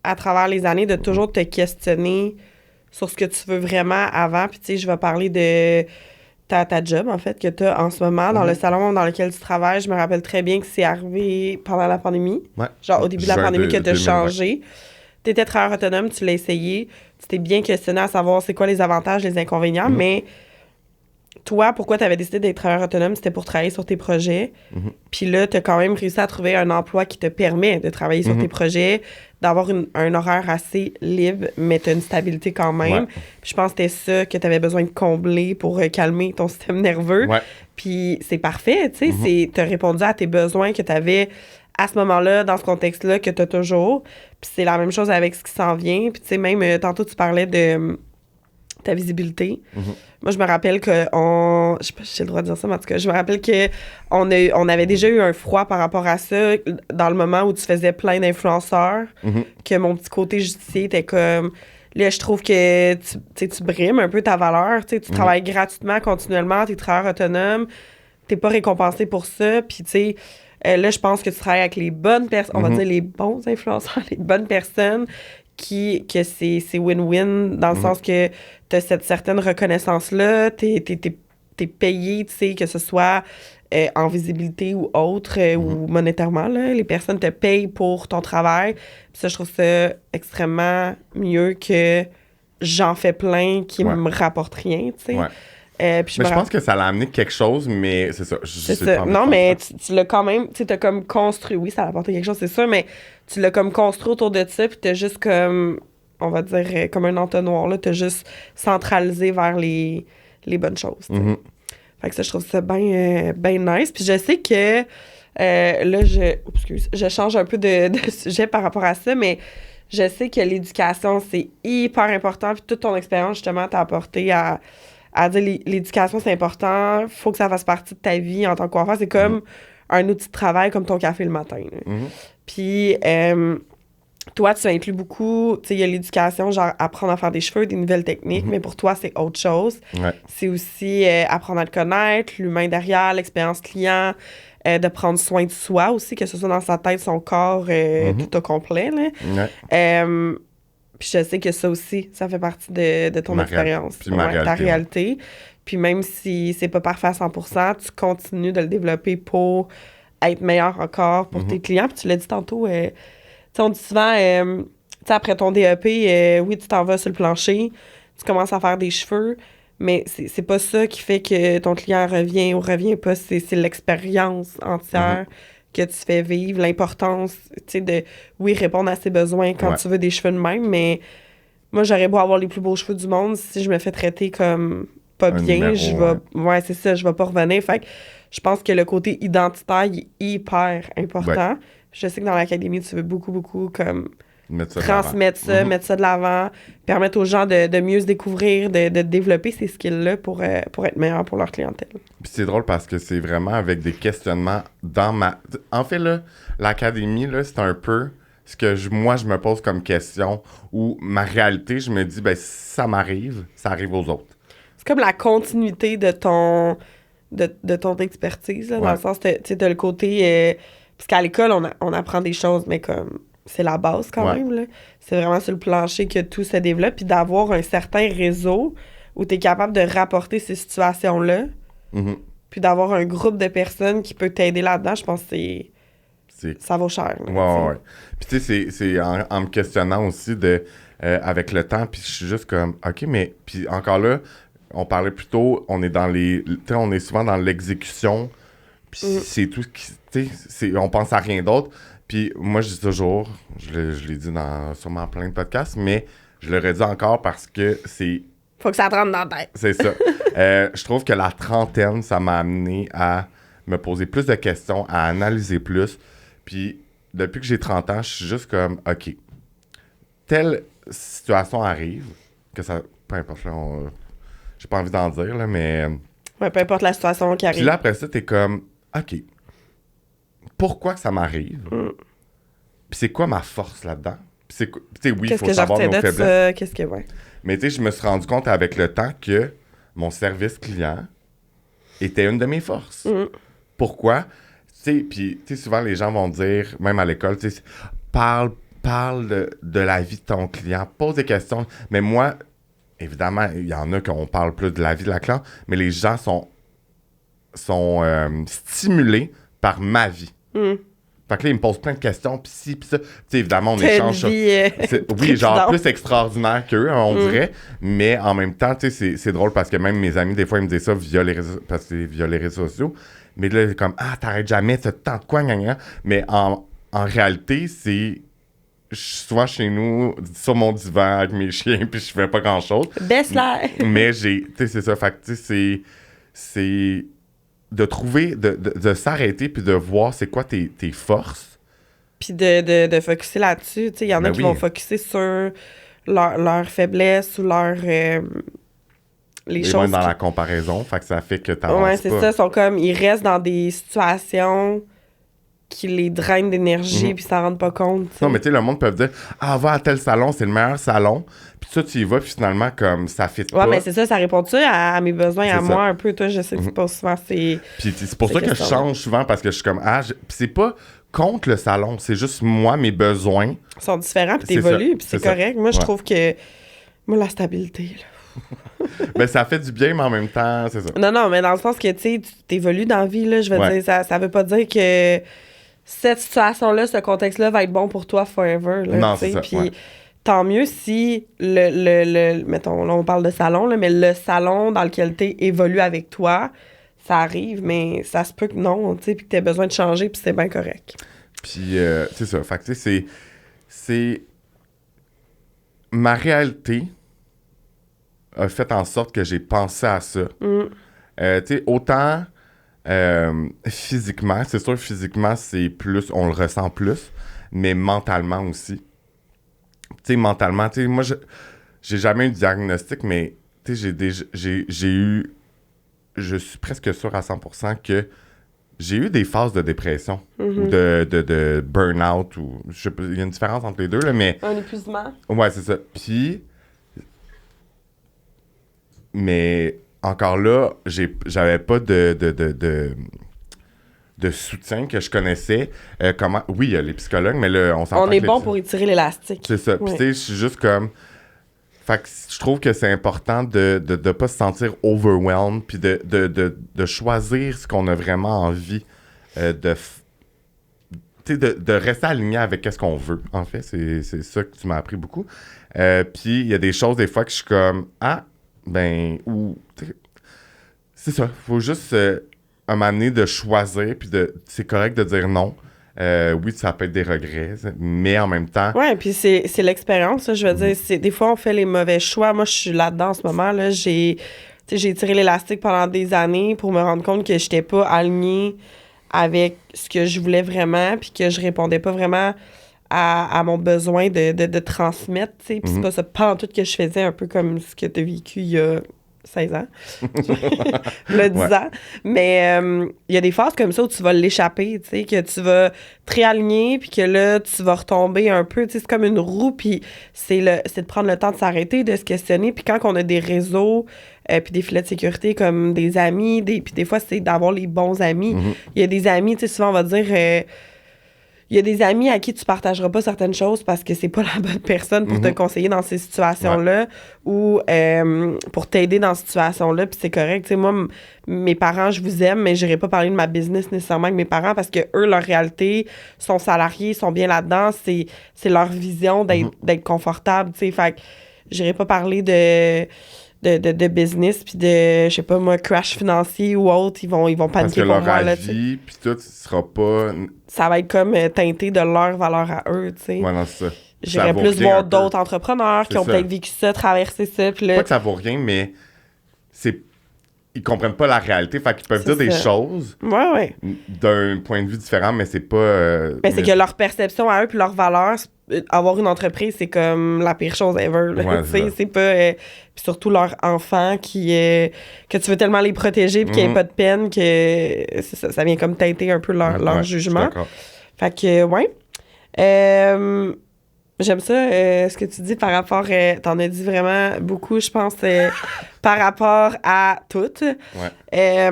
à travers les années, de toujours te questionner sur ce que tu veux vraiment avant. Puis, tu sais, je vais parler de ta job, en fait, que tu as en ce moment dans le salon dans lequel tu travailles. Je me rappelle très bien que c'est arrivé pendant la pandémie. Ouais. Genre, au début de la Juin pandémie, que tu as 2020. changé. Tu étais travailleur autonome, tu l'as essayé. Tu t'es bien questionné à savoir c'est quoi les avantages, les inconvénients, mais toi, pourquoi tu avais décidé d'être travailleur autonome? C'était pour travailler sur tes projets. Puis là, tu as quand même réussi à trouver un emploi qui te permet de travailler sur tes projets, d'avoir un horaire assez libre, mais tu as une stabilité quand même. Ouais. Puis je pense que c'était ça que tu avais besoin de combler pour calmer ton système nerveux. Ouais. Puis c'est parfait, tu sais, tu as répondu à tes besoins que tu avais à ce moment-là, dans ce contexte-là, que tu as toujours. Puis c'est la même chose avec ce qui s'en vient. Puis tu sais, même tantôt, tu parlais de ta visibilité. Mhm. Moi, je me rappelle que je sais pas si j'ai le droit de dire ça, mais en tout cas, je me rappelle que on avait déjà eu un froid par rapport à ça dans le moment où tu faisais plein d'influenceurs, Mhm. que mon petit côté justicier était comme... Là, je trouve que tu brimes un peu ta valeur. Tu travailles gratuitement, continuellement, t'es travailleur autonome, t'es pas récompensé pour ça. Puis, tu sais, là, je pense que tu travailles avec les bonnes personnes, on va dire les bons influenceurs, les bonnes personnes, que c'est win-win dans le sens que t'as cette certaine reconnaissance-là, t'es payé, tu sais, que ce soit en visibilité ou autre, ou monétairement, là. Les personnes te payent pour ton travail. Puis ça, je trouve ça extrêmement mieux que j'en fais plein qui me rapportent rien, tu sais. Ouais. Puis Mais je pense que ça l'a amené quelque chose, mais c'est ça. c'est ça. Non, mais tu l'as quand même, tu t'as comme construit, oui, ça a apporté quelque chose, c'est sûr, mais tu l'as comme construit autour de ça, puis t'as juste comme, on va dire, comme un entonnoir, là, t'as juste centralisé vers les bonnes choses, tu sais. Fait que ça, je trouve ça bien nice. Puis je sais que, là, je change un peu de sujet par rapport à ça, mais je sais que l'éducation, c'est hyper important, puis toute ton expérience, justement, t'a apporté à dire l'éducation, c'est important, faut que ça fasse partie de ta vie en tant que coiffeur. C'est comme un outil de travail, comme ton café le matin. Puis, toi, tu inclus beaucoup, tu sais, il y a l'éducation, genre apprendre à faire des cheveux, des nouvelles techniques, mais pour toi, c'est autre chose. Ouais. C'est aussi apprendre à le connaître, l'humain derrière, l'expérience client, de prendre soin de soi aussi, que ce soit dans sa tête, son corps, tout au complet. Là. Ouais. Puis je sais que ça aussi, ça fait partie de ton expérience. Puis ma réalité, ta réalité. Puis même si c'est pas parfait à 100%, tu continues de le développer pour être meilleur encore pour tes clients. Puis tu l'as dit tantôt, tu sais, on dit souvent, tu sais, après ton DEP, oui, tu t'en vas sur le plancher, tu commences à faire des cheveux, mais c'est pas ça qui fait que ton client revient ou revient pas. C'est l'expérience entière que tu fais vivre, l'importance, tu sais, de, oui, répondre à ses besoins quand tu veux des cheveux de même, mais moi, j'aurais beau avoir les plus beaux cheveux du monde, si je me fais traiter comme pas bien, je vais... Ouais, c'est ça, je vais pas revenir. Fait que je pense que le côté identitaire est hyper important. Ouais. Je sais que dans l'académie, tu veux beaucoup, beaucoup comme Mettre transmettre ça, mettre ça de l'avant, permettre aux gens de mieux se découvrir, de développer ces skills-là pour être meilleurs pour leur clientèle. Puis c'est drôle parce que c'est vraiment avec des questionnements dans ma... En fait, là, l'académie, là, c'est un peu ce que moi, je me pose comme question ou ma réalité, je me dis, ben si ça m'arrive, ça arrive aux autres. C'est comme la continuité de ton expertise, là, dans le sens, tu sais, t'as le côté... parce qu'à l'école, on apprend des choses, mais comme... C'est la base quand même, là. C'est vraiment sur le plancher que tout se développe. Puis d'avoir un certain réseau où tu es capable de rapporter ces situations-là. Puis d'avoir un groupe de personnes qui peut t'aider là-dedans, je pense que ça vaut cher. Là, ouais. Puis tu sais, c'est en me questionnant aussi avec le temps, puis je suis juste comme, OK, mais... Puis encore là, on parlait plutôt, on est dans les... Tu sais, on est souvent dans l'exécution, puis c'est tout ce qui... Tu sais, on pense à rien d'autre. Puis moi, je dis toujours, je l'ai dit dans sûrement plein de podcasts, mais je le redis encore parce que c'est... Faut que ça te rentre dans la tête. C'est ça. Je trouve que la trentaine, ça m'a amené à me poser plus de questions, à analyser plus. Puis depuis que j'ai 30 ans, je suis juste comme, OK, telle situation arrive, que ça... Peu importe, là, j'ai pas envie d'en dire, là, mais... Ouais, peu importe la situation qui arrive. Puis là, après ça, t'es comme, OK, pourquoi que ça m'arrive? Puis c'est quoi ma force là-dedans? Puis tu sais, oui, il faut savoir nos faiblesses. Qu'est-ce que, ouais. Mais tu sais, je me suis rendu compte avec le temps que mon service client était une de mes forces. Pourquoi? Tu sais, puis tu sais, souvent les gens vont dire, même à l'école, tu sais, parle de la vie de ton client, pose des questions. Mais moi, évidemment, il y en a qu'on parle plus de la vie de la cliente, mais les gens sont stimulés par ma vie. Fait que là, ils me posent plein de questions, pis ci, pis ça. Tu sais, évidemment, on échange sur... oui, genre plus extraordinaire qu'eux, on dirait. Mais en même temps, tu sais, c'est drôle parce que même mes amis, des fois, ils me disent ça via les réseaux sociaux. Mais là, comme, t'arrêtes jamais, tu tant de quoi, gna, gna. Mais en réalité, c'est... Je suis souvent chez nous, sur mon divan, avec mes chiens, puis je fais pas grand-chose. Best life! Mais tu sais, c'est ça. Fait que, tu sais, c'est de trouver, de s'arrêter puis de voir c'est quoi tes forces. Puis de focusser là-dessus. Tu sais, il y en a qui vont focusser sur leur faiblesse ou leur les ils vont choses. être dans la comparaison, fait que ça fait que t'avances Ouais, c'est pas. ça. Ils restent dans des situations qui les drainent d'énergie, puis ils s'en rendent pas compte. T'sais. Non, mais tu sais, le monde peut dire « Ah, va à tel salon, c'est le meilleur salon. » Puis ça, tu y vas, puis finalement, comme ça fit pas. Ouais, mais c'est ça répond-tu à mes besoins, à C'est moi, ça. un peu. Toi, je sais que c'est pas souvent, c'est... Puis c'est pour ça que je question-là. change souvent, parce que je suis comme « Ah, puis c'est pas contre le salon, c'est juste moi, mes besoins. » Ils sont différents, puis C'est t'évolues, ça, puis c'est c'est ça. correct. Moi, je Ouais. trouve que... Moi, la stabilité, là. Ben, ça fait du bien, mais en même temps, c'est ça. Non, mais dans le sens que, tu sais, tu t'évolues dans la vie, là, je veux Ouais. dire, ça veut pas dire que cette situation-là, ce contexte-là va être bon pour toi forever, là, Non, tu sais. c'est ça, Puis ouais. tant mieux si mettons, là, on parle de salon, là, mais le salon dans lequel t'es évolue avec toi, ça arrive, mais ça se peut que non, tu sais, puis que t'aies besoin de changer, puis c'est bien correct. Puis c'est ça. Fait que tu sais, c'est... Ma réalité a fait en sorte que j'ai pensé à ça. Mm. Tu sais, autant physiquement, c'est sûr physiquement, c'est plus, on le ressent plus, mais mentalement aussi. Tu sais, mentalement, tu sais, moi, j'ai jamais eu de diagnostic, mais tu sais, j'ai eu, je suis presque sûr à 100% que j'ai eu des phases de dépression ou de burn-out, ou je sais pas, il y a une différence entre les deux, là, mais Un épuisement. ouais, c'est ça. Puis, mais encore là, j'avais pas de soutien que je connaissais. Oui, il y a les psychologues, mais là, on s'entend On est que bon pour étirer l'élastique. c'est ça. Puis Ouais. tu sais, je suis juste comme... Fait que je trouve que c'est important de pas se sentir overwhelmed, puis de choisir ce qu'on a vraiment envie tu sais, de rester aligné avec ce qu'on veut, en fait. C'est ça que tu m'as appris beaucoup. Puis il y a des choses, des fois, que je suis comme, ah, ben, ou, tu sais, c'est ça. Faut juste, un moment donné, de choisir, puis c'est correct de dire non. Oui, ça peut être des regrets, mais en même temps... Ouais, puis c'est l'expérience, ça, je veux dire. Des fois, on fait les mauvais choix. Moi, je suis là-dedans en ce moment. Là, j'ai tiré l'élastique pendant des années pour me rendre compte que j'étais pas alignée avec ce que je voulais vraiment, puis que je répondais pas vraiment à mon besoin de transmettre, tu sais. Puis c'est pas ça, pas en tout que je faisais, un peu comme ce que tu as vécu il y a 16 ans, le 10 Ouais. ans. Mais il y a des phases comme ça où tu vas l'échapper, tu sais, que tu vas te réaligner, puis que là, tu vas retomber un peu, tu sais, c'est comme une roue, puis c'est de prendre le temps de s'arrêter, de se questionner. Puis quand on a des réseaux, puis des filets de sécurité comme des amis, puis des fois, c'est d'avoir les bons amis. Il y a des amis, tu sais, souvent, on va dire... il y a des amis à qui tu partageras pas certaines choses parce que c'est pas la bonne personne pour te conseiller dans ces situations-là ou pour t'aider dans ces situations-là, puis c'est correct. Tu sais, moi, mes parents, je vous aime, mais j'irai pas parler de ma business nécessairement avec mes parents parce que eux, leur réalité, sont salariés, sont bien là-dedans, c'est leur vision d'être confortable, tu sais. Fait que j'irai pas parler de business puis de, je sais pas moi, crash financier ou autre, ils vont Parce paniquer que pour leur moi, là, tu sais. avis, puis tout, sera pas... Ça va être comme teinté de leur valeur à eux, tu sais. Ouais, non, c'est ça. J'irais Ça vaut plus rien voir un peu. d'autres entrepreneurs qui C'est ont ça. peut-être vécu ça, traversé ça, puis là... Pas que ça vaut rien, mais ils comprennent pas la réalité, fait qu'ils peuvent C'est dire des ça. choses Ouais. d'un point de vue différent, mais c'est pas... Mais c'est que leur perception à eux puis leur valeur, avoir une entreprise, c'est comme la pire chose ever, là, Ouais, tu c'est sais. ça. C'est pas... puis surtout leurs enfants que tu veux tellement les protéger puis qu'il n'y ait pas de peine que ça vient comme teinter un peu leur Ouais, je suis jugement. d'accord. Fait que, ouais. J'aime ça, ce que tu dis par rapport... t'en as dit vraiment beaucoup, je pense, par rapport à tout. Ouais.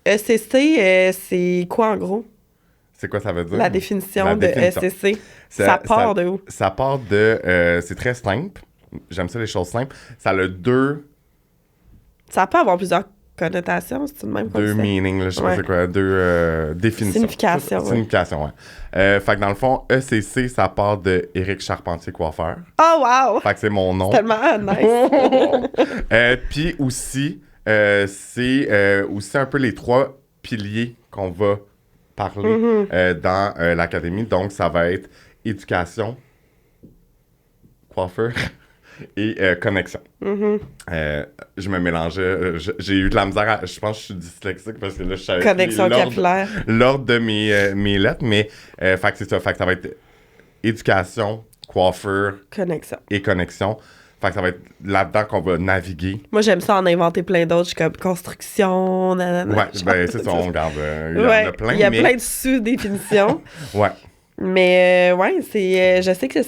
ECC, c'est quoi, en gros? C'est quoi ça veut dire? La définition La de définition. ECC. Ça part de où? Ça part de... c'est très simple. J'aime ça, les choses simples. Ça a deux Ça peut avoir plusieurs connotations, c'est tout de même qu'on dit ça? meanings, là, je sais pas Ouais. c'est quoi, deux définitions. Significations, ouais. Signification, ouais. Fait que dans le fond, ECC, ça part de Éric Charpentier Coiffeur. Oh, wow! Fait que c'est mon nom. Tellement nice! Puis aussi, c'est aussi un peu les 3 piliers qu'on va parler dans l'académie. Donc, ça va être éducation, coiffeur et connexion. Je me mélangeais. J'ai eu de la misère je pense que je suis dyslexique parce que là, je savais Connexion capillaire. l'ordre de mes lettres. Mais, fait que c'est ça. Fait que ça va être éducation, coiffeur Connexion. et connexion. Fait que ça va être là-dedans qu'on va naviguer. Moi, j'aime ça en inventer plein d'autres. Je suis comme construction, nanana. Ouais, ben c'est ça, on regarde. Il y en a plein, il y a mais... plein de sous-définitions. Ouais. Mais ouais, c'est je sais que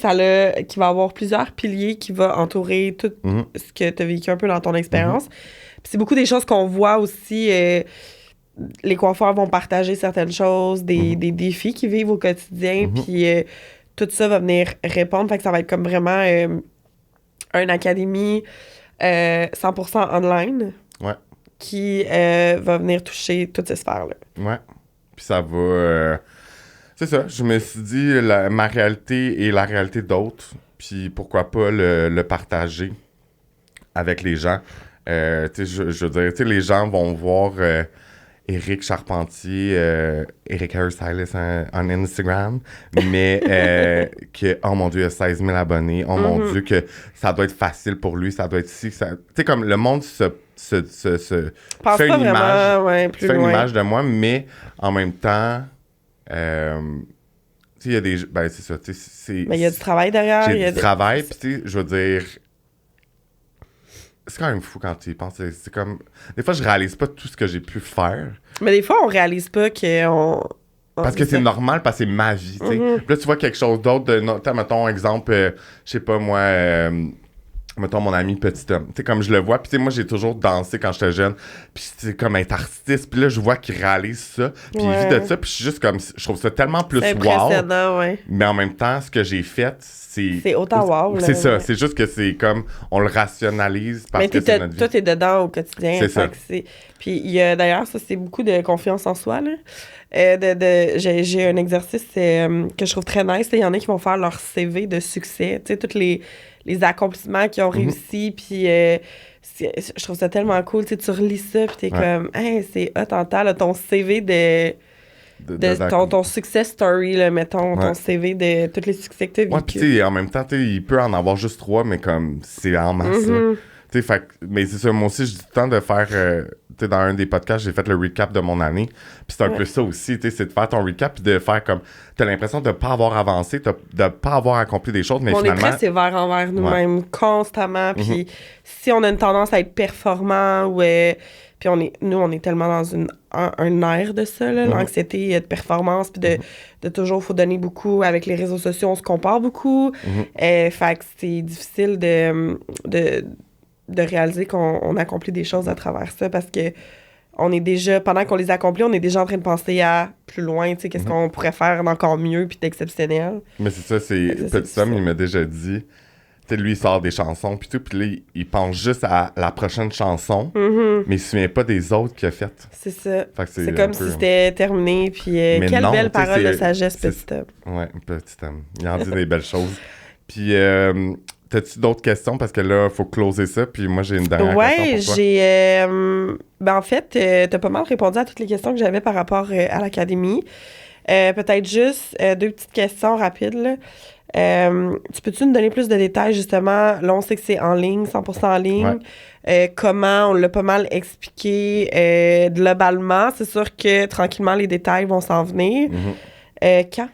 qu'il va y avoir plusieurs piliers qui vont entourer tout ce que tu as vécu un peu dans ton expérience. Puis c'est beaucoup des choses qu'on voit aussi. Les coiffeurs vont partager certaines choses, des défis qu'ils vivent au quotidien, puis tout ça va venir répondre. Fait que ça va être comme vraiment une académie 100% online qui va venir toucher toutes ces sphères-là. Ouais. Puis ça va... c'est ça, je me suis dit ma réalité et la réalité d'autres, puis pourquoi pas le partager avec les gens. Tu sais, je veux dire, tu sais, les gens vont voir Éric Charpentier, Éric Hairstylist en Instagram, mais que, oh mon Dieu, il a 16 000 abonnés, oh mon Dieu, que ça doit être facile pour lui, ça doit être si... Tu sais, comme le monde se fait une image de moi, mais en même temps... tu sais, il y a des... Ben, c'est ça, tu sais, mais il y a du travail derrière. Il y a du travail, puis tu sais, je veux dire... C'est quand même fou quand tu y penses. C'est comme... Des fois, je réalise pas tout ce que j'ai pu faire. Mais des fois, on réalise pas qu'on... Parce que c'est normal, parce que c'est ma vie, tu sais. Puis là, tu vois quelque chose d'autre, mettons, exemple, je sais pas, moi... mettons, mon ami Petit Homme. Tu sais, comme je le vois. Puis, tu sais, moi, j'ai toujours dansé quand j'étais jeune. Puis, c'est comme être artiste. Puis là, je vois qu'il réalise ça. Puis, il vit de ça. Puis, je suis juste comme... Je trouve ça tellement plus impressionnant, wow. Mais en même temps, ce que j'ai fait, c'est autant wow, là. C'est ça. C'est juste que c'est comme... On le rationalise parce que c'est notre vie. Toi, t'es dedans au quotidien. C'est ça. Puis, il y a d'ailleurs, ça, c'est beaucoup de confiance en soi, là. J'ai un exercice que je trouve très nice. Il y en a qui vont faire leur CV de succès. Tu sais, tous les accomplissements qu'ils ont réussi, puis je trouve ça tellement cool. Tu sais, tu relis ça, puis t'es comme, hey, c'est hot en temps, là, ton CV ton success story, là, mettons, ton CV de tous les succès que t'as vécu. Ouais, puis tu sais, en même temps, il peut en avoir juste 3, mais comme, c'est en masse, tu sais, mais c'est ça, moi aussi, je dis tout le temps de faire, tu sais, dans un des podcasts, j'ai fait le recap de mon année, puis c'est un peu ça aussi, tu sais, c'est de faire ton recap, puis de faire comme, t'as l'impression de pas avoir avancé, de pas avoir accompli des choses, mais finalement... On est très sévère envers nous-mêmes, constamment, puis si on a une tendance à être performant, ou... puis on est tellement dans un air de ça, là, l'anxiété de performance, puis de toujours, faut donner beaucoup. Avec les réseaux sociaux, on se compare beaucoup. Fait que c'est difficile de réaliser qu'on accomplit des choses à travers ça, parce que on est déjà, pendant qu'on les accomplit, on est déjà en train de penser à plus loin, tu sais, qu'est-ce qu'on pourrait faire d'encore mieux puis d'exceptionnel. Mais c'est ça, Petit Homme, il m'a déjà dit... Tu sais, lui, il sort des chansons, puis tout, puis là, il pense juste à la prochaine chanson, mais il se souvient pas des autres qu'il a faites. C'est ça. C'est comme si c'était terminé, puis quelle belle parole de sagesse, Petit Homme. Ouais, Petit Homme. Il en dit des belles choses. Puis, t'as-tu d'autres questions? Parce que là, il faut closer ça, puis moi, j'ai une dernière question pour toi. Ben, en fait, t'as pas mal répondu à toutes les questions que j'avais par rapport à l'académie. Peut-être juste 2 petites questions rapides, là. Tu peux-tu nous donner plus de détails, justement? Là, on sait que c'est en ligne, 100% en ligne. Comment, on l'a pas mal expliqué globalement. C'est sûr que tranquillement, les détails vont s'en venir. Quand?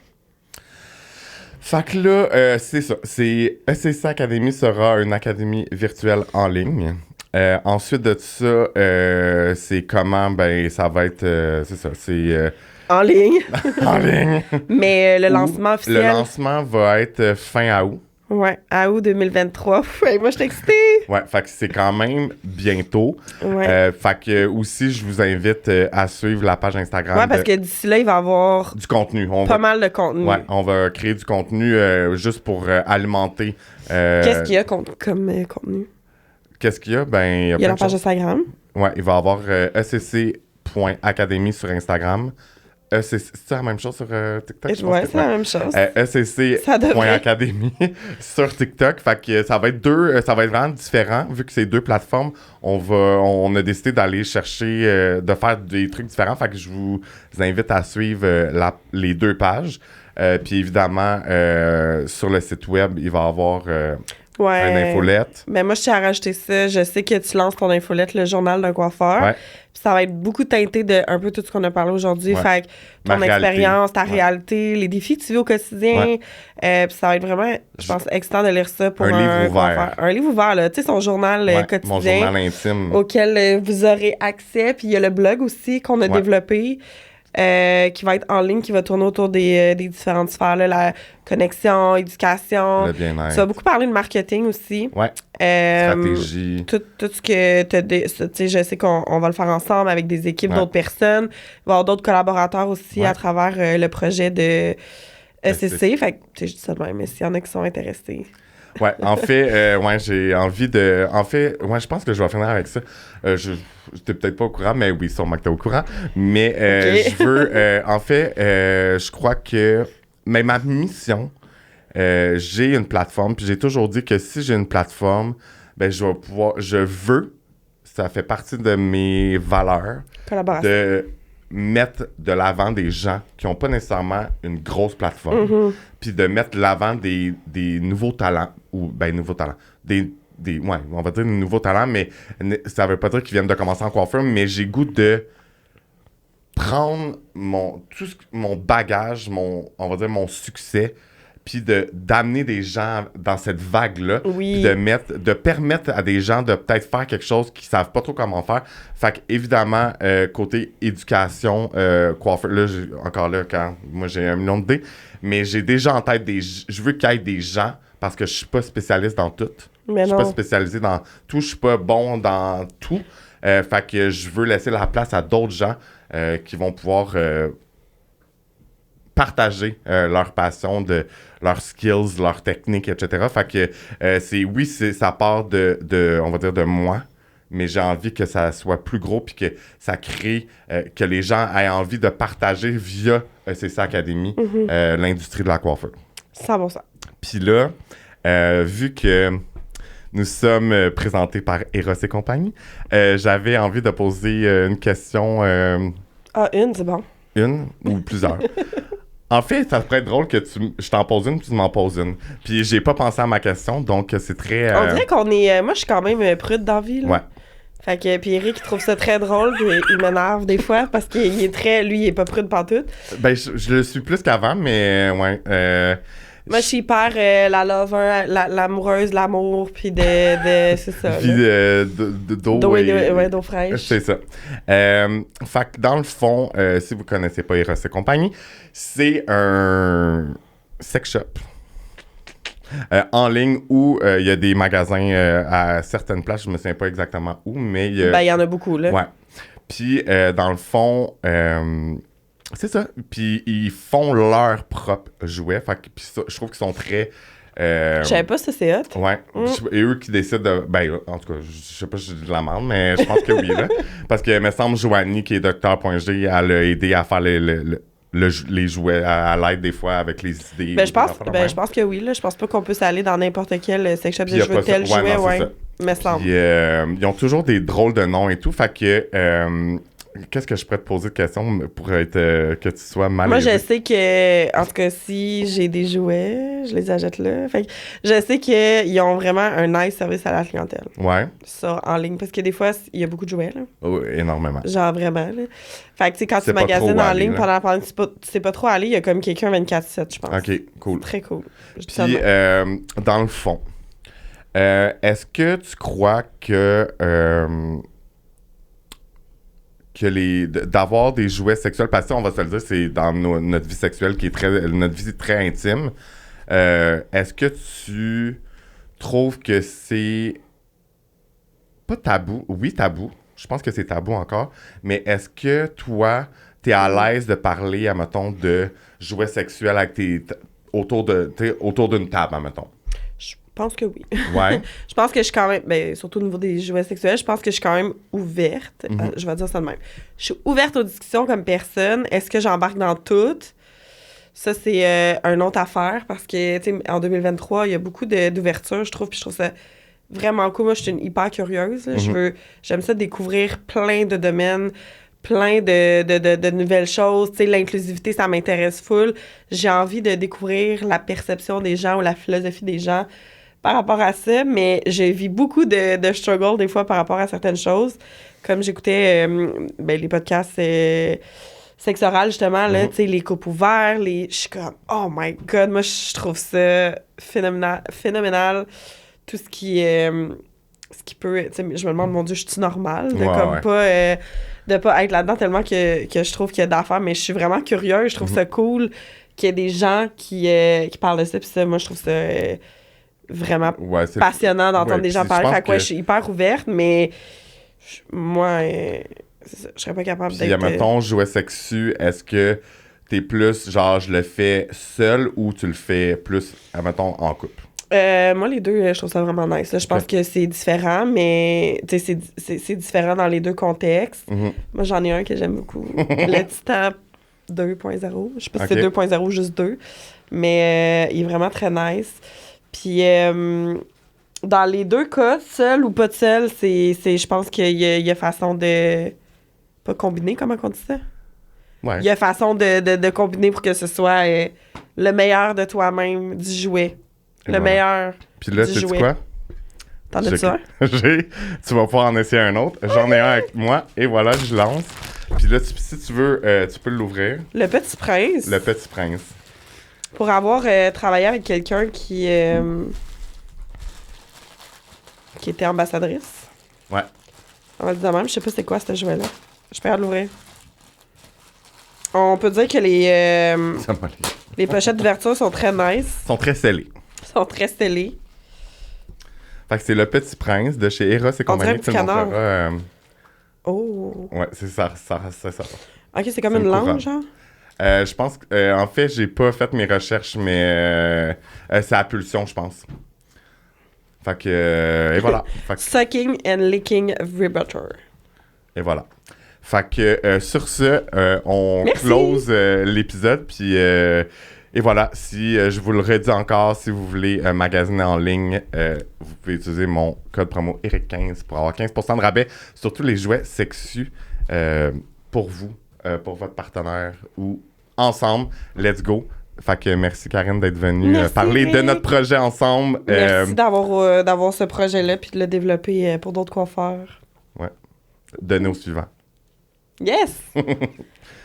Fait que là, c'est ça. ECC Academy sera une académie virtuelle en ligne. Ensuite de ça, c'est comment, ben, ça va être... c'est ça, c'est... en ligne. En ligne. Mais le lancement officiel... Le lancement va être fin août. Ouais, à août 2023. Ouais, moi, je suis excitée. Ouais, fait que c'est quand même bientôt. Ouais. Fait que aussi, je vous invite à suivre la page Instagram. Ouais, parce que d'ici là, il va y avoir... Du contenu. Pas mal de contenu. Ouais, on va créer du contenu juste pour alimenter... Qu'est-ce qu'il y a comme contenu? Qu'est-ce qu'il y a? Ben, il y a la page Instagram. Ouais, il va y avoir ecc.academy sur Instagram. C'est la même chose sur TikTok? Ouais, c'est la même chose. ecc.academy sur TikTok. Fait que ça va être ça va être vraiment différent. Vu que c'est 2 plateformes, on a décidé d'aller chercher, de faire des trucs différents. Fait que je vous invite à suivre les 2 pages. Puis évidemment, sur le site web, il va y avoir... Ouais. Une infolette. Mais moi, je tiens à rajouter ça. Je sais que tu lances ton infolette, le journal d'un coiffeur. Ouais. Puis ça va être beaucoup teinté de un peu tout ce qu'on a parlé aujourd'hui. Ouais. Fait que ton Ma réalité. expérience, ta Ouais. réalité, les défis que tu vis au quotidien. Ouais. Puis ça va être vraiment, je pense, excitant de lire ça pour Un livre ouvert. coiffeur. Un livre ouvert, là. Tu sais, son journal Ouais, quotidien. mon journal intime. Auquel vous aurez accès. Puis il y a le blog aussi qu'on a développé. Qui va être en ligne, qui va tourner autour des différentes sphères, là, la connexion, éducation. Le bien-être. Tu vas beaucoup parler de marketing aussi. Ouais. Stratégie. Tout ce que tu sais, je sais qu'on va le faire ensemble avec des équipes d'autres personnes. Il va y avoir d'autres collaborateurs aussi à travers le projet de ECC. Fait que, tu sais, je dis ça de même, mais s'il y en a qui sont intéressés. Ouais, en fait, j'ai envie de... En fait, je pense que je vais finir avec ça. J'étais peut-être pas au courant, mais oui, sûrement que t'es au courant. Mais je veux... en fait, je crois que... Mais ma mission, j'ai une plateforme, puis j'ai toujours dit que si j'ai une plateforme, ben je veux, ça fait partie de mes valeurs, Collaboration. de mettre de l'avant des gens qui n'ont pas nécessairement une grosse plateforme, puis de mettre de l'avant des nouveaux talents, ou nouveaux talents, on va dire des nouveaux talents, mais ça veut pas dire qu'ils viennent de commencer en coiffeur, mais j'ai goût de prendre mon bagage, on va dire mon succès, puis d'amener des gens dans cette vague-là, Oui. puis de permettre à des gens de peut-être faire quelque chose qu'ils savent pas trop comment faire. Fait qu'évidemment, côté éducation, coiffeur, là, encore là, quand moi j'ai 1 million d'idées, mais j'ai déjà en tête je veux qu'il y ait des gens, parce que je suis pas spécialiste dans tout. Mais je suis non. pas spécialisé dans tout, je suis pas bon dans tout. Fait que je veux laisser la place à d'autres gens qui vont pouvoir partager leur passion, leurs skills, leurs techniques, etc. Fait que ça part de on va dire de moi, mais j'ai envie que ça soit plus gros puis que ça crée, que les gens aient envie de partager via ECC Academy l'industrie de la coiffure. 100%. Puis là, vu que nous sommes présentés par Eros et compagnie, j'avais envie de poser une question. Une, c'est bon. Une ou plusieurs. En fait, ça pourrait être drôle que je t'en pose une, puis tu m'en poses une. Puis j'ai pas pensé à ma question, donc c'est très... On dirait qu'on est... moi, je suis quand même prude dans la vie, là. Ouais. Fait que, puis Eric, il trouve ça très drôle, puis il m'énerve des fois, parce qu'il est très... Lui, il est pas prude pantoute. Ben, je le suis plus qu'avant, mais ouais. Moi, je suis hyper la lover, l'amoureuse, l'amour, puis c'est ça. Puis d'eau fraîche. C'est ça. Fait que dans le fond, si vous connaissez pas Eros et compagnie, c'est un sex shop en ligne où il y a des magasins à certaines places, je me souviens pas exactement où, mais il y en a beaucoup, là. Ouais. Puis dans le fond... c'est ça. Puis ils font leurs propres jouets. Fait que je trouve qu'ils sont très... je savais pas si c'est hot. Ouais. Et eux qui décident de... Ben, en tout cas, je sais pas si je de la merde, mais je pense que oui, là. Parce que, il me semble, Joanie, qui est Docteur.g, elle a aidé à faire les jouets à l'aide des fois avec les idées. Je pense que oui, là. Je pense pas qu'on puisse aller dans n'importe quel sex shop de jouer tel jouet, ouais. Me semble. Puis, ils ont toujours des drôles de noms et tout. Fait que... qu'est-ce que je pourrais te poser de questions pour être que tu sois mal Moi, je sais que, en tout cas, si j'ai des jouets, je les achète là. Fait que je sais qu'ils ont vraiment un nice service à la clientèle. Ouais. Ça, en ligne. Parce que des fois, il y a beaucoup de jouets, là. Oui, énormément. Genre vraiment, là. Fait que, tu sais, quand tu magasines en ligne, pendant que tu sais pas trop aller, il y a comme quelqu'un 24/7, je pense. OK, cool. Très cool. Puis, dans le fond, est-ce que tu crois que d'avoir des jouets sexuels, parce que on va se le dire, c'est dans notre vie sexuelle qui est notre vie très intime. Est-ce que tu trouves que c'est pas tabou? Oui, tabou. Je pense que c'est tabou encore. Mais est-ce que toi, t'es à l'aise de parler, admettons, de jouets sexuels avec autour d'une table, admettons? Je pense que oui. Ouais. Je pense que je suis quand même, surtout au niveau des jouets sexuels, je pense que je suis quand même ouverte. Je vais dire ça de même. Je suis ouverte aux discussions comme personne. Est-ce que j'embarque dans toutes? Ça, c'est une autre affaire parce que, tu sais, en 2023, il y a beaucoup d'ouverture, je trouve, puis je trouve ça vraiment cool. Moi, je suis une hyper curieuse. Là. J'aime ça découvrir plein de domaines, plein de nouvelles choses. Tu sais, l'inclusivité, ça m'intéresse full. J'ai envie de découvrir la perception des gens ou la philosophie des gens par rapport à ça, mais je vis beaucoup de struggle des fois par rapport à certaines choses. Comme j'écoutais les podcasts sexe oral, justement, là, tu sais, les coupes ouverts, je suis comme, oh my God, moi, je trouve ça phénoménal. Tout ce qui peut, tu sais, je me demande, mon Dieu, je suis normale de pas être là-dedans tellement que je trouve qu'il y a d'affaires, mais je suis vraiment curieuse, je trouve ça cool qu'il y ait des gens qui parlent de ça, puis ça, moi, je trouve ça vraiment passionnant d'entendre des gens parler. Fait que je suis hyper ouverte, mais moi, je serais pas capable d'être... Si, mettons, jouet sexu, est-ce que t'es plus, genre, je le fais seul ou tu le fais plus, mettons, en couple? Moi, les deux, je trouve ça vraiment nice. Là. Je pense que c'est différent, mais c'est différent dans les deux contextes. Moi, j'en ai un que j'aime beaucoup. Le Titan 2.0. Je sais pas si c'est 2.0 ou juste 2. Mais il est vraiment très nice. Puis, dans les deux cas, seul ou pas de seul, je pense qu'il y a façon de... Pas combiner, comment on dit ça? Ouais. Il y a façon de combiner pour que ce soit le meilleur de toi-même du jouet. Le meilleur. Puis là, tu sais quoi? T'en as-tu un? Tu vas pouvoir en essayer un autre. J'en ai un avec moi. Et voilà, je lance. Puis là, si tu veux, tu peux l'ouvrir. Le Petit Prince. Le Petit Prince. Pour avoir travaillé avec quelqu'un qui était ambassadrice. Ouais. On va dire de même. Je sais pas c'est quoi ce jouet-là. Je peux l'ouvrir. On peut dire que les pochettes d'ouverture sont très nice. Sont très scellées. Sont très scellées. Fait que c'est le Petit Prince de chez Eros et compagnie. Tu montreras. Oh. Ouais, c'est ça. Ok, c'est comme une langue, genre? Je pense que, en fait, j'ai pas fait mes recherches, mais c'est à pulsion, je pense. Fait que, et voilà. Sucking and licking vibrator. Et voilà. Fait que, sur ce, on close l'épisode, puis... et voilà, si je vous le redis encore, si vous voulez magasiner en ligne, vous pouvez utiliser mon code promo ERIC15 pour avoir 15% de rabais sur tous les jouets sexus pour vous, pour votre partenaire ou ensemble. Let's go! Fait que merci Karine d'être venue parler de notre projet ensemble. Merci d'avoir ce projet-là puis de le développer pour d'autres coiffeurs. Ouais. Donner au suivant. Yes!